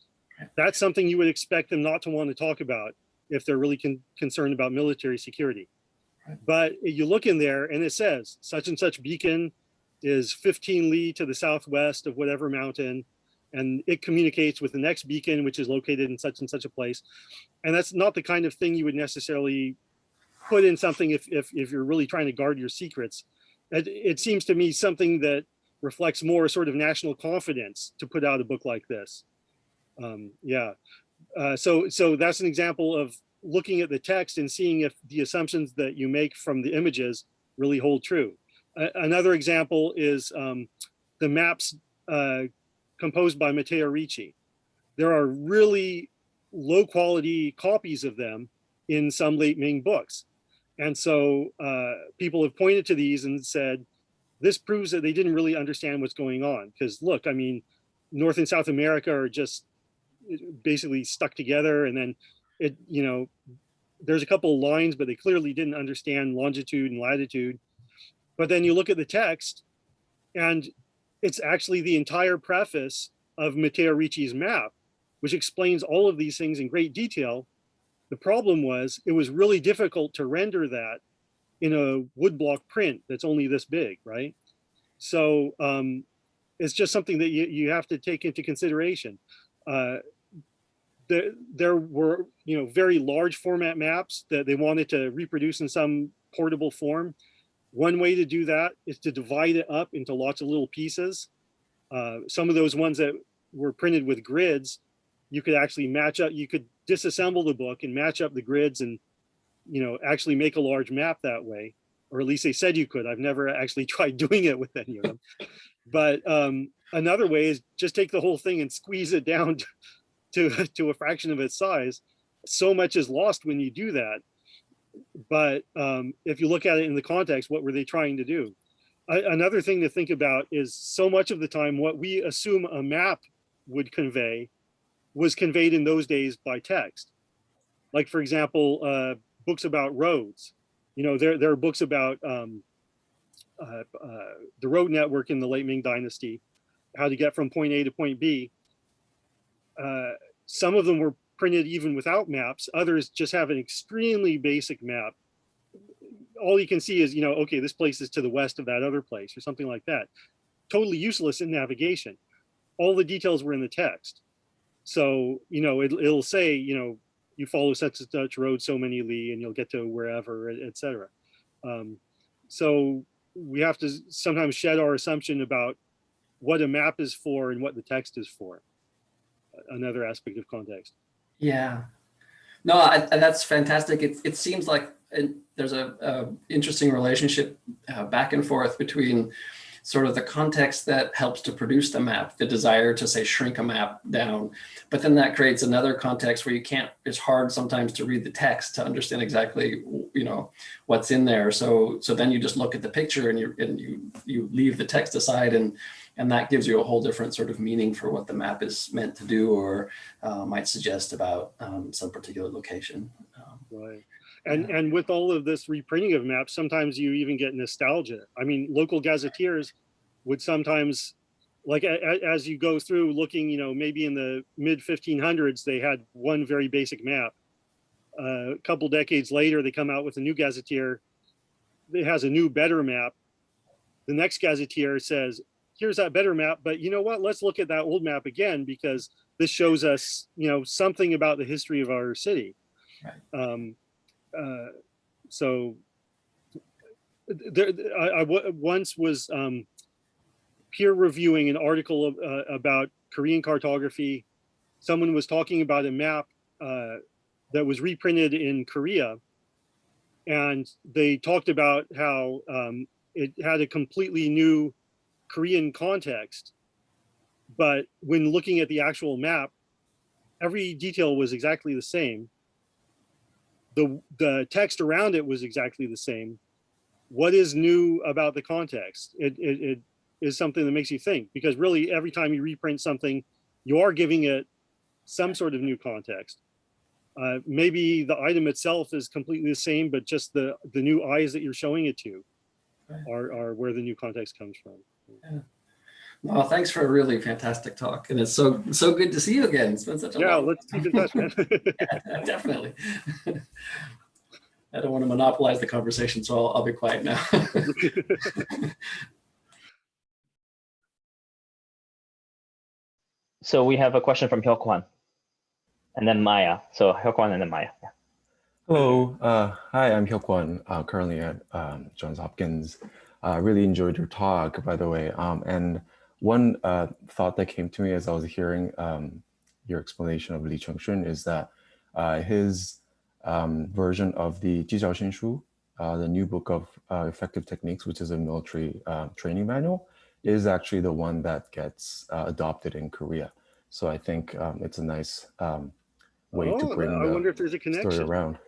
that's something you would expect them not to want to talk about if they're really concerned about military security. But you look in there and it says such and such beacon is 15 li to the southwest of whatever mountain, and it communicates with the next beacon, which is located in such and such a place. And that's not the kind of thing you would necessarily put in something if you're really trying to guard your secrets. It seems to me something that reflects more sort of national confidence to put out a book like this. So that's an example of looking at the text and seeing if the assumptions that you make from the images really hold true. Another example is the maps composed by Matteo Ricci. There are really low quality copies of them in some late Ming books. And so people have pointed to these and said, this proves that they didn't really understand what's going on. Because look, I mean, North and South America are just basically stuck together. And then there's a couple of lines, but they clearly didn't understand longitude and latitude. But then you look at the text and it's actually the entire preface of Matteo Ricci's map, which explains all of these things in great detail. The problem was it was really difficult to render that in a woodblock print that's only this big, right? So it's just something that you have to take into consideration. There were very large format maps that they wanted to reproduce in some portable form. One way to do that is to divide it up into lots of little pieces. Some of those ones that were printed with grids, you could actually match up, you could disassemble the book and match up the grids and actually make a large map that way, or at least they said you could. I've never actually tried doing it with any of them. But another way is just take the whole thing and squeeze it down to a fraction of its size. So much is lost when you do that. But if you look at it in the context, what were they trying to do? Another thing to think about is so much of the time what we assume a map would convey was conveyed in those days by text. Like, for example, books about roads. There are books about the road network in the late Ming Dynasty, how to get from point A to point B. Some of them were printed even without maps. Others just have an extremely basic map. All you can see is, okay, this place is to the west of that other place or something like that. Totally useless in navigation. All the details were in the text. So, it'll say, you follow such and such road so many li and you'll get to wherever, etc. So we have to sometimes shed our assumption about what a map is for and what the text is for. Another aspect of context. Yeah, no, that's fantastic. It seems like there's a interesting relationship back and forth between sort of the context that helps to produce the map, the desire to say shrink a map down, but then that creates another context where it's hard sometimes to read the text to understand exactly what's in there. So then you just look at the picture and you leave the text aside, and that gives you a whole different sort of meaning for what the map is meant to do or might suggest about some particular location. Right. And with all of this reprinting of maps, sometimes you even get nostalgia. I mean, local gazetteers would sometimes, like as you go through looking, maybe in the mid 1500s, they had one very basic map. A couple decades later, they come out with a new gazetteer that has a new, better map. The next gazetteer says, here's that better map, but you know what? Let's look at that old map again, because this shows us, something about the history of our city. Right. So I once was peer reviewing an article about Korean cartography. Someone was talking about a map that was reprinted in Korea, and they talked about how it had a completely new Korean context, but when looking at the actual map, every detail was exactly the same. The text around it was exactly the same. What is new about the context? It is something that makes you think, because really every time you reprint something, you are giving it some sort of new context. Maybe the item itself is completely the same, but just the new eyes that you're showing it to. are where the new context comes from. Yeah. Well, thanks for a really fantastic talk, and it's so good to see you again. It's been such a long Let's keep in touch, man. Yeah, definitely. I don't want to monopolize the conversation, so I'll be quiet now. So we have a question from Hyokwan, and then Maya. So Hyokwan and then Maya. Yeah. Hello, hi, I'm Hyokwan, currently at Johns Hopkins. Really enjoyed your talk, by the way. And one thought that came to me as I was hearing your explanation of Li Chengshun is that his version of the Jijiao Xinshu, the new book of effective techniques, which is a military training manual, is actually the one that gets adopted in Korea. So I think it's a nice way to bring I wonder if there's a the connection. story around.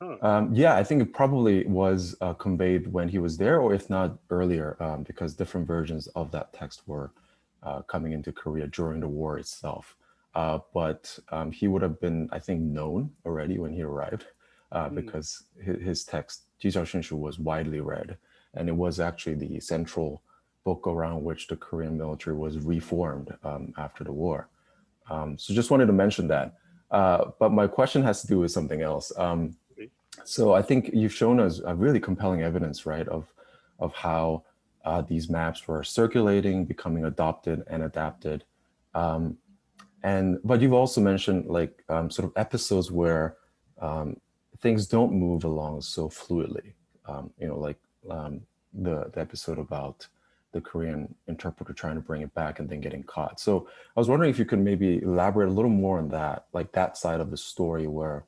Huh. Yeah, I think it probably was conveyed when he was there, or if not earlier, because different versions of that text were coming into Korea during the war itself. But he would have been, I think, known already when he arrived, because his text, Jijiao Xinshu, was widely read. And it was actually the central book around which the Korean military was reformed after the war. So just wanted to mention that. But my question has to do with something else. So I think you've shown us a really compelling evidence, right, of how these maps were circulating, becoming adopted and adapted. But you've also mentioned like sort of episodes where things don't move along so fluidly, you know, like the episode about the Korean interpreter trying to bring it back and then getting caught. So I was wondering if you could maybe elaborate a little more on that, like that side of the story where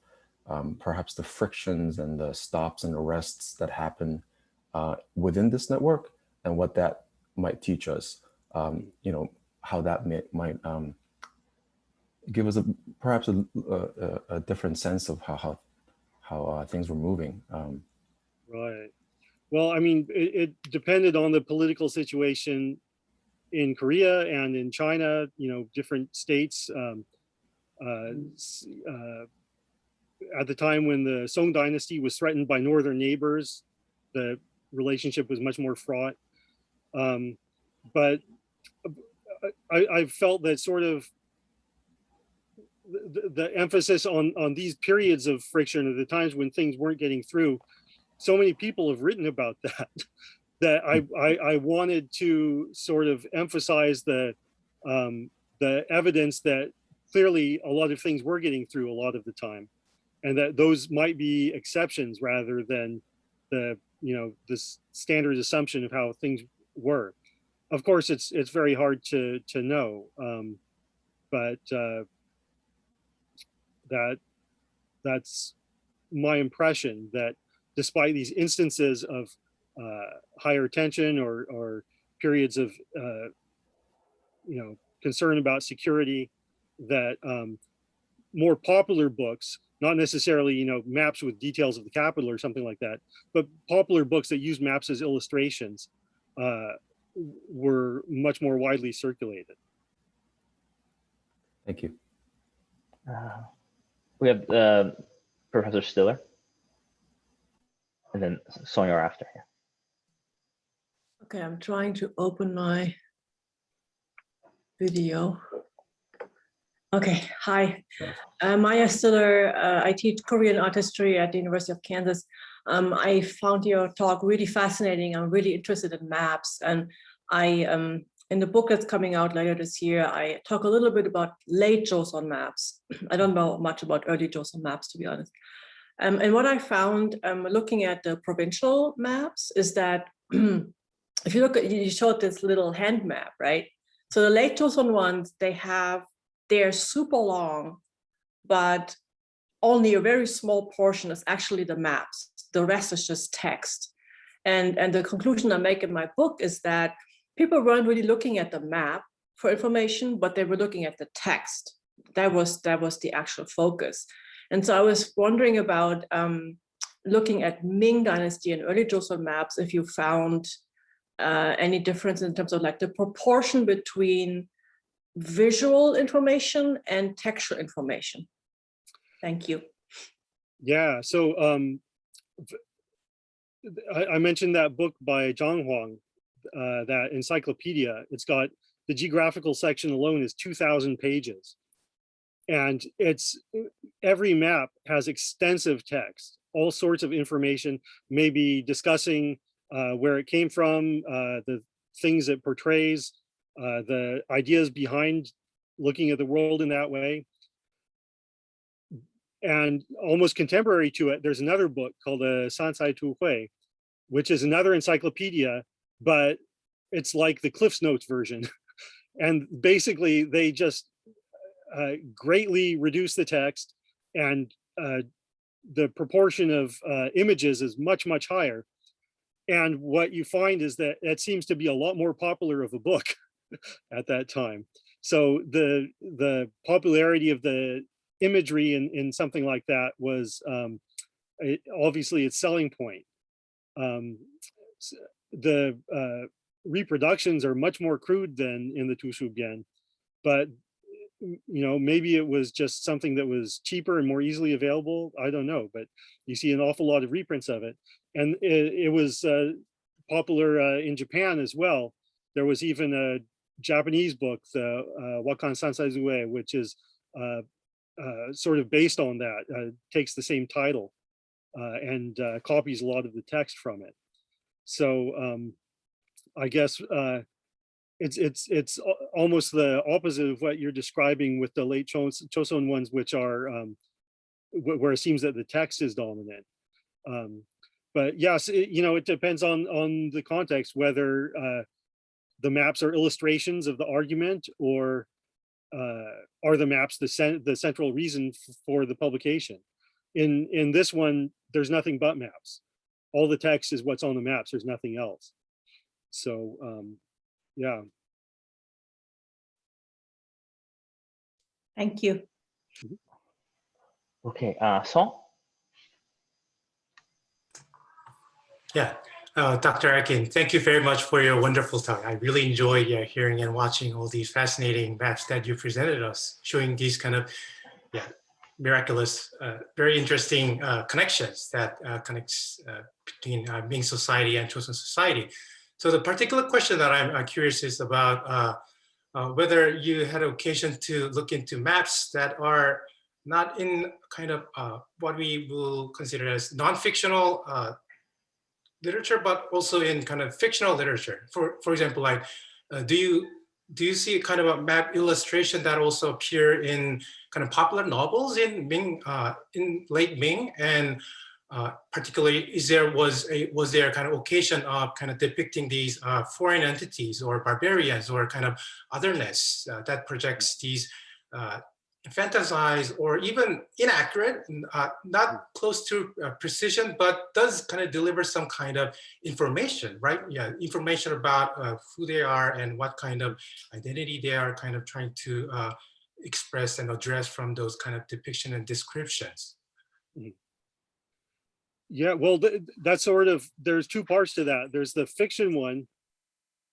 perhaps the frictions and the stops and arrests that happen within this network and what that might teach us, you know, how that might give us perhaps a different sense of how things were moving. Right. Well, I mean, it depended on the political situation in Korea and in China, you know, different states. At the time when the Song dynasty was threatened by northern neighbors, the relationship was much more fraught. But I felt that sort of the emphasis on these periods of friction, or the times when things weren't getting through, so many people have written about that, that I wanted to sort of emphasize the evidence that clearly a lot of things were getting through a lot of the time, and that those might be exceptions rather than the, you know, this standard assumption of how things were. Of course, it's very hard to know, but that's my impression, that despite these instances of higher tension or periods of you know, concern about security, that more popular books, not necessarily, you know, maps with details of the capital or something like that, but popular books that use maps as illustrations were much more widely circulated. Thank you. We have Professor Stiller, and then Sonia after. Yeah. Okay, I'm trying to open my video. Okay, hi. Maya Stiller. I teach Korean art history at the University of Kansas. I found your talk really fascinating. I'm really interested in maps, and in the book that's coming out later this year, I talk a little bit about late Joseon maps. I don't know much about early Joseon maps, to be honest. And what I found looking at the provincial maps is that if you look at, you showed this little hand map, right? So the late Joseon ones, they're super long, but only a very small portion is actually the maps. The rest is just text. And the conclusion I make in my book is that people weren't really looking at the map for information, but they were looking at the text. That was the actual focus. And so I was wondering about looking at Ming Dynasty and early Joseon maps, if you found any difference in terms of like the proportion between visual information and textual information. Thank you. Yeah, so I mentioned that book by Zhang Huang, that encyclopedia. It's got the geographical section alone is 2,000 pages. And it's every map has extensive text, all sorts of information, maybe discussing where it came from, the things it portrays, the ideas behind looking at the world in that way. And almost contemporary to it, there's another book called the Sancai Tu Hui, which is another encyclopedia, but it's like the Cliff's Notes version. And basically they just greatly reduce the text, and the proportion of images is much, much higher. And what you find is that it seems to be a lot more popular of a book at that time. So the popularity of the imagery in something like that was obviously its selling point. The reproductions are much more crude than in the Tushu Bian, but maybe it was just something that was cheaper and more easily available. I don't know, but you see an awful lot of reprints of it. And it was popular in Japan as well. There was even a Japanese book, the Wakan Sansai Zue, which is sort of based on that, takes the same title and copies a lot of the text from it. So I guess it's almost the opposite of what you're describing with the late Choson ones, which are where it seems that the text is dominant. But yes, it depends on the context, whether the maps are illustrations of the argument, or are the maps the central reason for the publication. In this one, there's nothing but maps. All the text is what's on the maps. There's nothing else. So yeah. Thank you. Okay, Son? Yeah, Dr. Akin, thank you very much for your wonderful talk. I really enjoyed hearing and watching all these fascinating maps that you presented us, showing these kind of miraculous, very interesting connections that connects between Ming society and Choson society. So the particular question that I'm curious is about whether you had occasion to look into maps that are not in kind of what we will consider as non-fictional literature, but also in kind of fictional literature. For example, like, do you see kind of a map illustration that also appear in kind of popular novels in Ming, in late Ming, and particularly, was there kind of occasion of kind of depicting these foreign entities or barbarians or kind of otherness that projects these fantasized or even inaccurate, not close to precision, but does kind of deliver some kind of information, right? Yeah, information about who they are and what kind of identity they are kind of trying to express and address from those kind of depiction and descriptions. Yeah, well, that's sort of, there's two parts to that. There's the fiction one,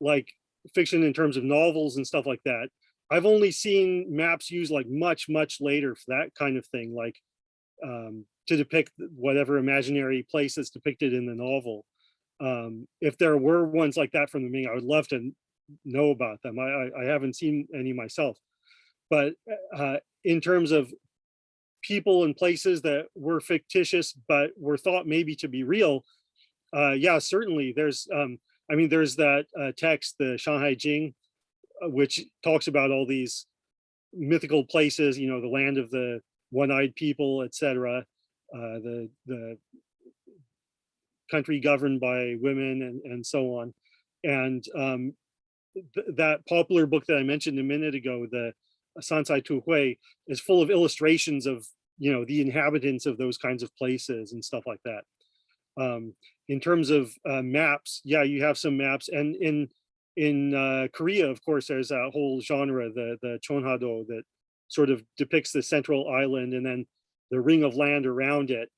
like fiction in terms of novels and stuff like that. I've only seen maps used like much, much later for that kind of thing, like to depict whatever imaginary place that's depicted in the novel. If there were ones like that from the Ming, I would love to know about them. I haven't seen any myself. But in terms of people and places that were fictitious but were thought maybe to be real, yeah, certainly there's, I mean, there's that text, the Shanghai Jing, which talks about all these mythical places, you know, the land of the one-eyed people, etc., the country governed by women, and so on. And that popular book that I mentioned a minute ago, the Sancai Tu Hui, is full of illustrations of, you know, the inhabitants of those kinds of places and stuff like that. In terms of maps, yeah, you have some maps, and in Korea, of course, there's a whole genre, the Chonhado, that sort of depicts the central island and then the ring of land around it.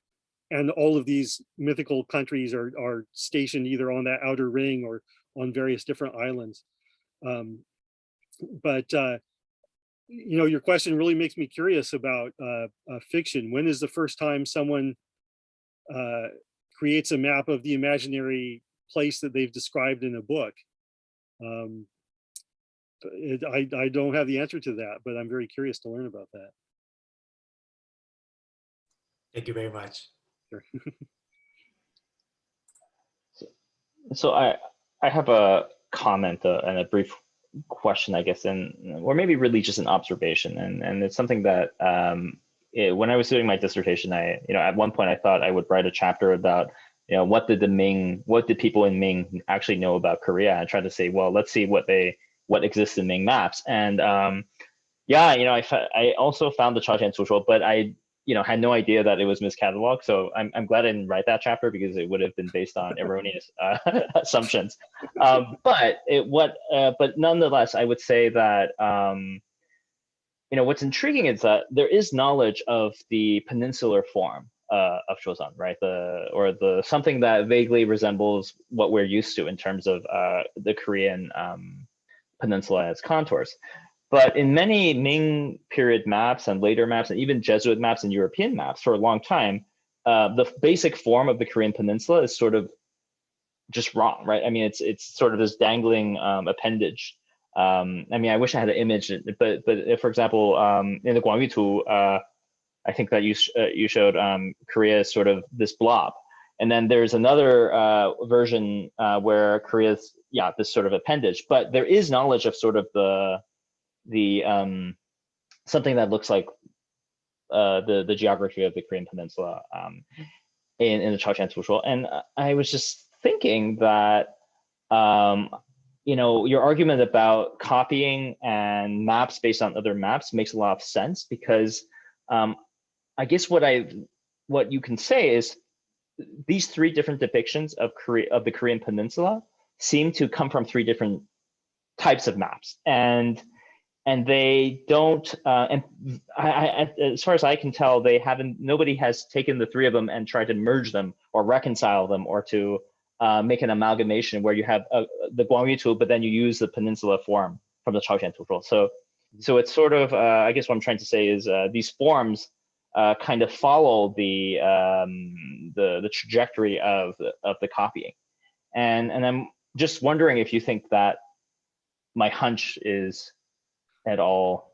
And all of these mythical countries are stationed either on that outer ring or on various different islands. But you know, your question really makes me curious about fiction. When is the first time someone creates a map of the imaginary place that they've described in a book. I don't have the answer to that, but I'm very curious to learn about that. Thank you very much. Sure. So I have a comment and a brief question, I guess, or maybe really just an observation, and it's something that when I was doing my dissertation, at one point I thought I would write a chapter about what did people in Ming actually know about Korea, and try to say, well, let's see what exists in Ming maps. And I also found the Chaoshan Zhuzhuo, but I had no idea that it was miscatalogued. So I'm glad I didn't write that chapter, because it would have been based on erroneous assumptions. But nonetheless, I would say that what's intriguing is that there is knowledge of the peninsular form of Choson, right? The something that vaguely resembles what we're used to in terms of the Korean peninsula as contours. But in many Ming period maps and later maps, and even Jesuit maps and European maps for a long time, the basic form of the Korean peninsula is sort of just wrong, right? I mean, it's sort of this dangling appendage. I mean, I wish I had an image, but if, for example, in the Guangyu, I think that you showed Korea is sort of this blob, and then there's another version where Korea's this sort of appendage. But there is knowledge of sort of the something that looks like the geography of the Korean peninsula in the Chaoshan Zhuzhuo. And I was just thinking that your argument about copying and maps based on other maps makes a lot of sense, because I guess what you can say is these three different depictions of the Korean peninsula seem to come from three different types of maps, and they don't. As far as I can tell, nobody has taken the three of them and tried to merge them or reconcile them, or to make an amalgamation where you have the Guangyu, but then you use the peninsula form from the Chaoshan Zhuzhuo. So it's sort of I guess what I'm trying to say is these forms kind of follow the trajectory of the copying, and I'm just wondering if you think that my hunch is at all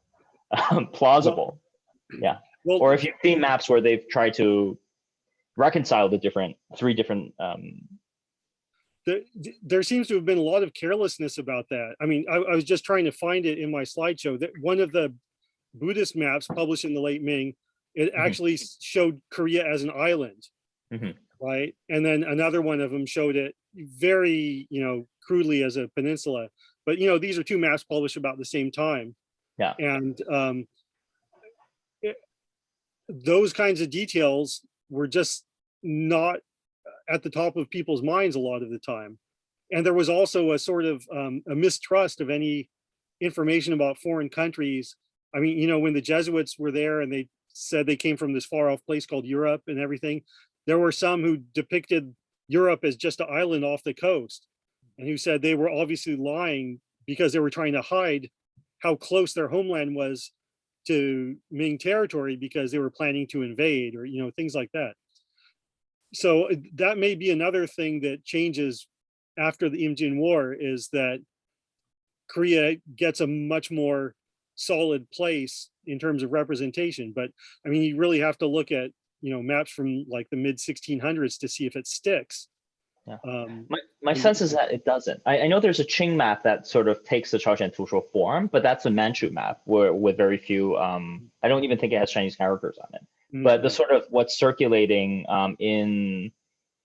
plausible. Well, or if you've seen maps where they've tried to reconcile the three different. There seems to have been a lot of carelessness about that. I mean, I was just trying to find it in my slideshow, that one of the Buddhist maps published in the late Ming, it actually showed Korea as an island, right? And then another one of them showed it very, crudely as a peninsula. But, these are two maps published about the same time. Yeah. And those kinds of details were just not at the top of people's minds a lot of the time. And there was also a sort of a mistrust of any information about foreign countries. I mean, when the Jesuits were there and they said they came from this far off place called Europe and everything, there were some who depicted Europe as just an island off the coast, and who said they were obviously lying because they were trying to hide how close their homeland was to Ming territory, because they were planning to invade, or things like that. So that may be another thing that changes after the Imjin War, is that Korea gets a much more solid place in terms of representation. But I mean, you really have to look at maps from like the mid 1600s to see if it sticks. Yeah. My sense is that it doesn't. I know there's a Qing map that sort of takes the Chaoshan Zhuzhuo form, but that's a Manchu map with very few. I don't even think it has Chinese characters on it. But the sort of what's circulating in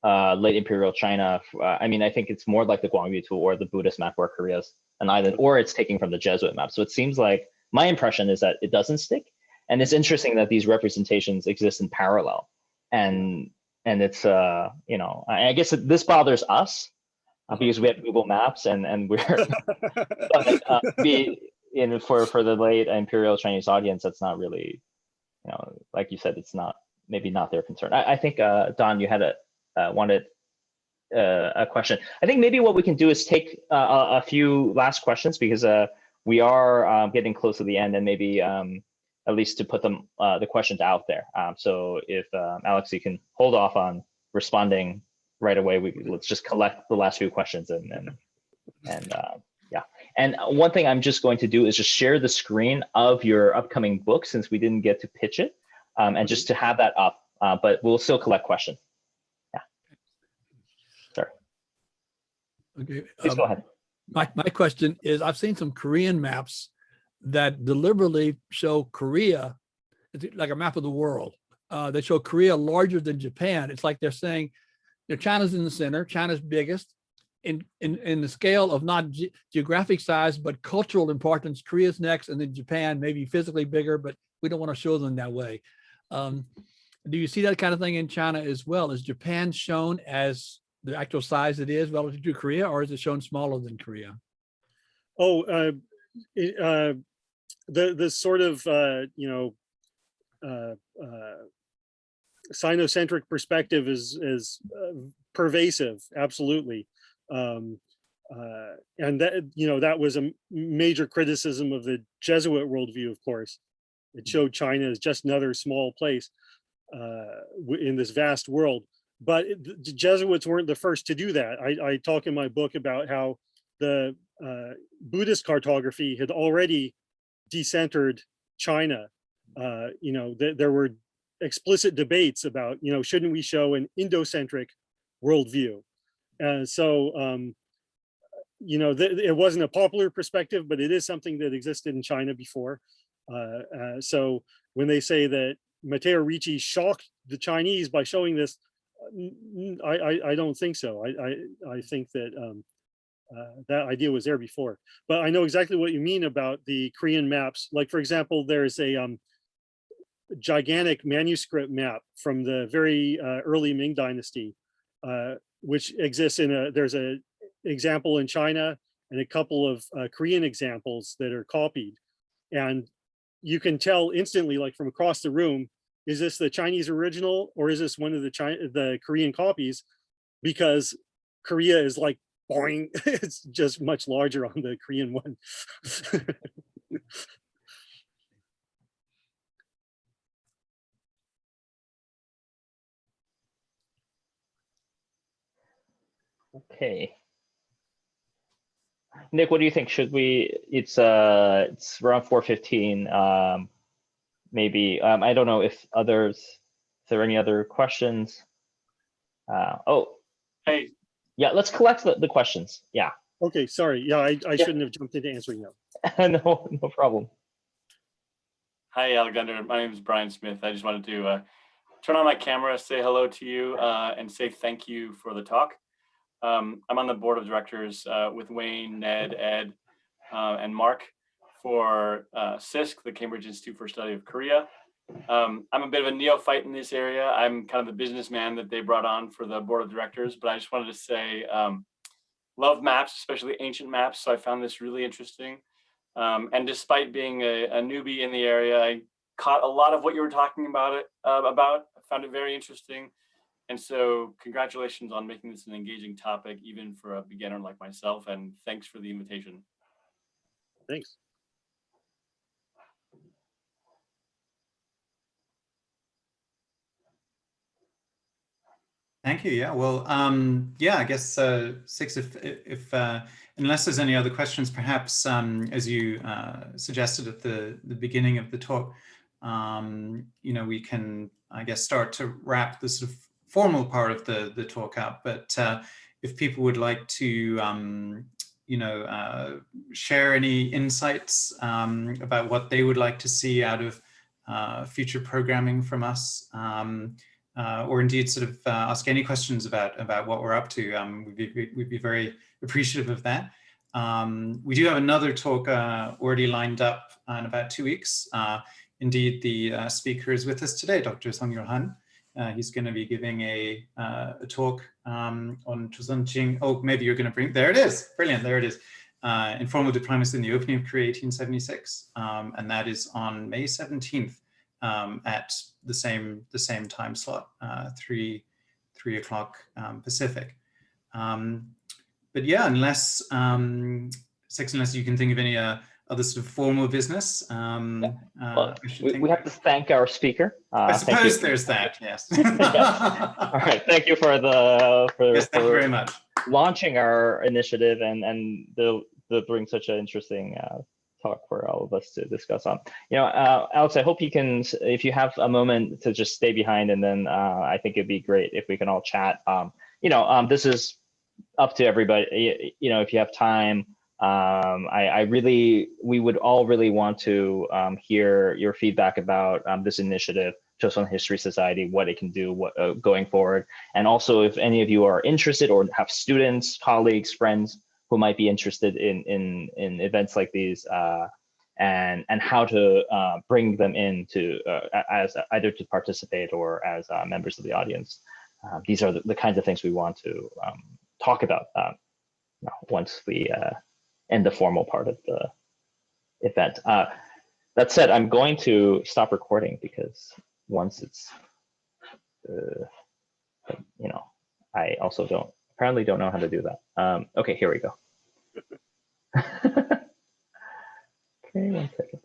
late imperial China, I mean, I think it's more like the Guangyu or the Buddhist map where Korea's an island, or it's taking from the Jesuit map. So it seems like my impression is that it doesn't stick. And it's interesting that these representations exist in parallel. And it's, I guess this bothers us because we have Google Maps and we're, for the late imperial Chinese audience, that's not really, like you said, it's maybe not their concern. I think, Don, you had wanted a question. I think maybe what we can do is take a few last questions, because we are getting close to the end, and maybe at least to put the questions out there. So if Alex, you can hold off on responding right away, let's just collect the last few questions and yeah. And one thing I'm just going to do is just share the screen of your upcoming book, since we didn't get to pitch it, and just to have that up, but we'll still collect questions. Yeah. Sorry. Okay. Please go ahead. My question is, I've seen some Korean maps that deliberately show Korea, it's like a map of the world. They show Korea larger than Japan. It's like they're saying, China's in the center, China's biggest. In the scale of not geographic size, but cultural importance, Korea's next, and then Japan, maybe physically bigger, but we don't want to show them that way. Do you see that kind of thing in China as well? Is Japan shown as the actual size it is relative to Korea, or is it shown smaller than Korea? Oh, the sort of Sinocentric perspective is pervasive, absolutely. And that, that was a major criticism of the Jesuit worldview, of course. It showed China as just another small place in this vast world. But the Jesuits weren't the first to do that. I talk in my book about how the Buddhist cartography had already decentered China. There were explicit debates about, shouldn't we show an Indo-centric worldview? So, it wasn't a popular perspective, but it is something that existed in China before. So when they say that Matteo Ricci shocked the Chinese by showing this, I don't think so. I think that that idea was there before. But I know exactly what you mean about the Korean maps. Like, for example, there's a gigantic manuscript map from the very early Ming Dynasty, which exists there's an example in China and a couple of Korean examples that are copied. And you can tell instantly, like from across the room, is this the Chinese original or is this one of the Korean copies? Because Korea is like, boing, it's just much larger on the Korean one. Okay. Nick, what do you think? Should we? It's around 4:15. Maybe I don't know if others. Is there any other questions? Hey. Yeah, let's collect the questions. Yeah. Okay, sorry. Yeah, I shouldn't have jumped into answering them. No problem. Hi, Alexander. My name is Brian Smith. I just wanted to turn on my camera, say hello to you, and say thank you for the talk. I'm on the board of directors with Wayne, Ned, Ed, and Mark for CISC, the Cambridge Institute for Study of Korea. I'm a bit of a neophyte in this area. I'm kind of the businessman that they brought on for the board of directors, but I just wanted to say, love maps, especially ancient maps. So I found this really interesting. And despite being a newbie in the area, I caught a lot of what you were talking about. I found it very interesting. And so congratulations on making this an engaging topic, even for a beginner like myself. And thanks for the invitation. Thanks. Thank you. Yeah. Well, yeah, I guess Six, if unless there's any other questions, perhaps as you suggested at the beginning of the talk, we can, I guess, start to wrap the sort of formal part of the talk up. But if people would like to, share any insights about what they would like to see out of future programming from us, or indeed sort of ask any questions about what we're up to, we'd be very appreciative of that. We do have another talk already lined up in about 2 weeks. Indeed, the speaker is with us today, Dr. Sung-Yul Han. He's going to be giving a talk on Choson Jing. Oh, maybe you're going to bring, there it is. Brilliant, there it is. Informal Diplomacy in the Opening of Korea 1876. And that is on May 17th. At the same time slot, 3 o'clock Pacific. But yeah, unless you can think of any other sort of formal business. Well, we have to thank our speaker. I suppose there's that. Yes. Yes. All right. Thank you for the yes, thank you very much. Launching our initiative and the bring such an interesting talk for all of us to discuss on. You know, Alex, I hope you can, if you have a moment, to just stay behind, and then I think it'd be great if we can all chat. You know, this is up to everybody. You know, if you have time, we would all really want to hear your feedback about this initiative, Choson History Society, what it can do, what going forward, and also if any of you are interested or have students, colleagues, friends who might be interested in events like these, and how to bring them in to as either to participate or as members of the audience. These are the kinds of things we want to talk about once we end the formal part of the event. That said, I'm going to stop recording because once it's, you know, I also apparently don't know how to do that. Okay, here we go. Okay, 1 second.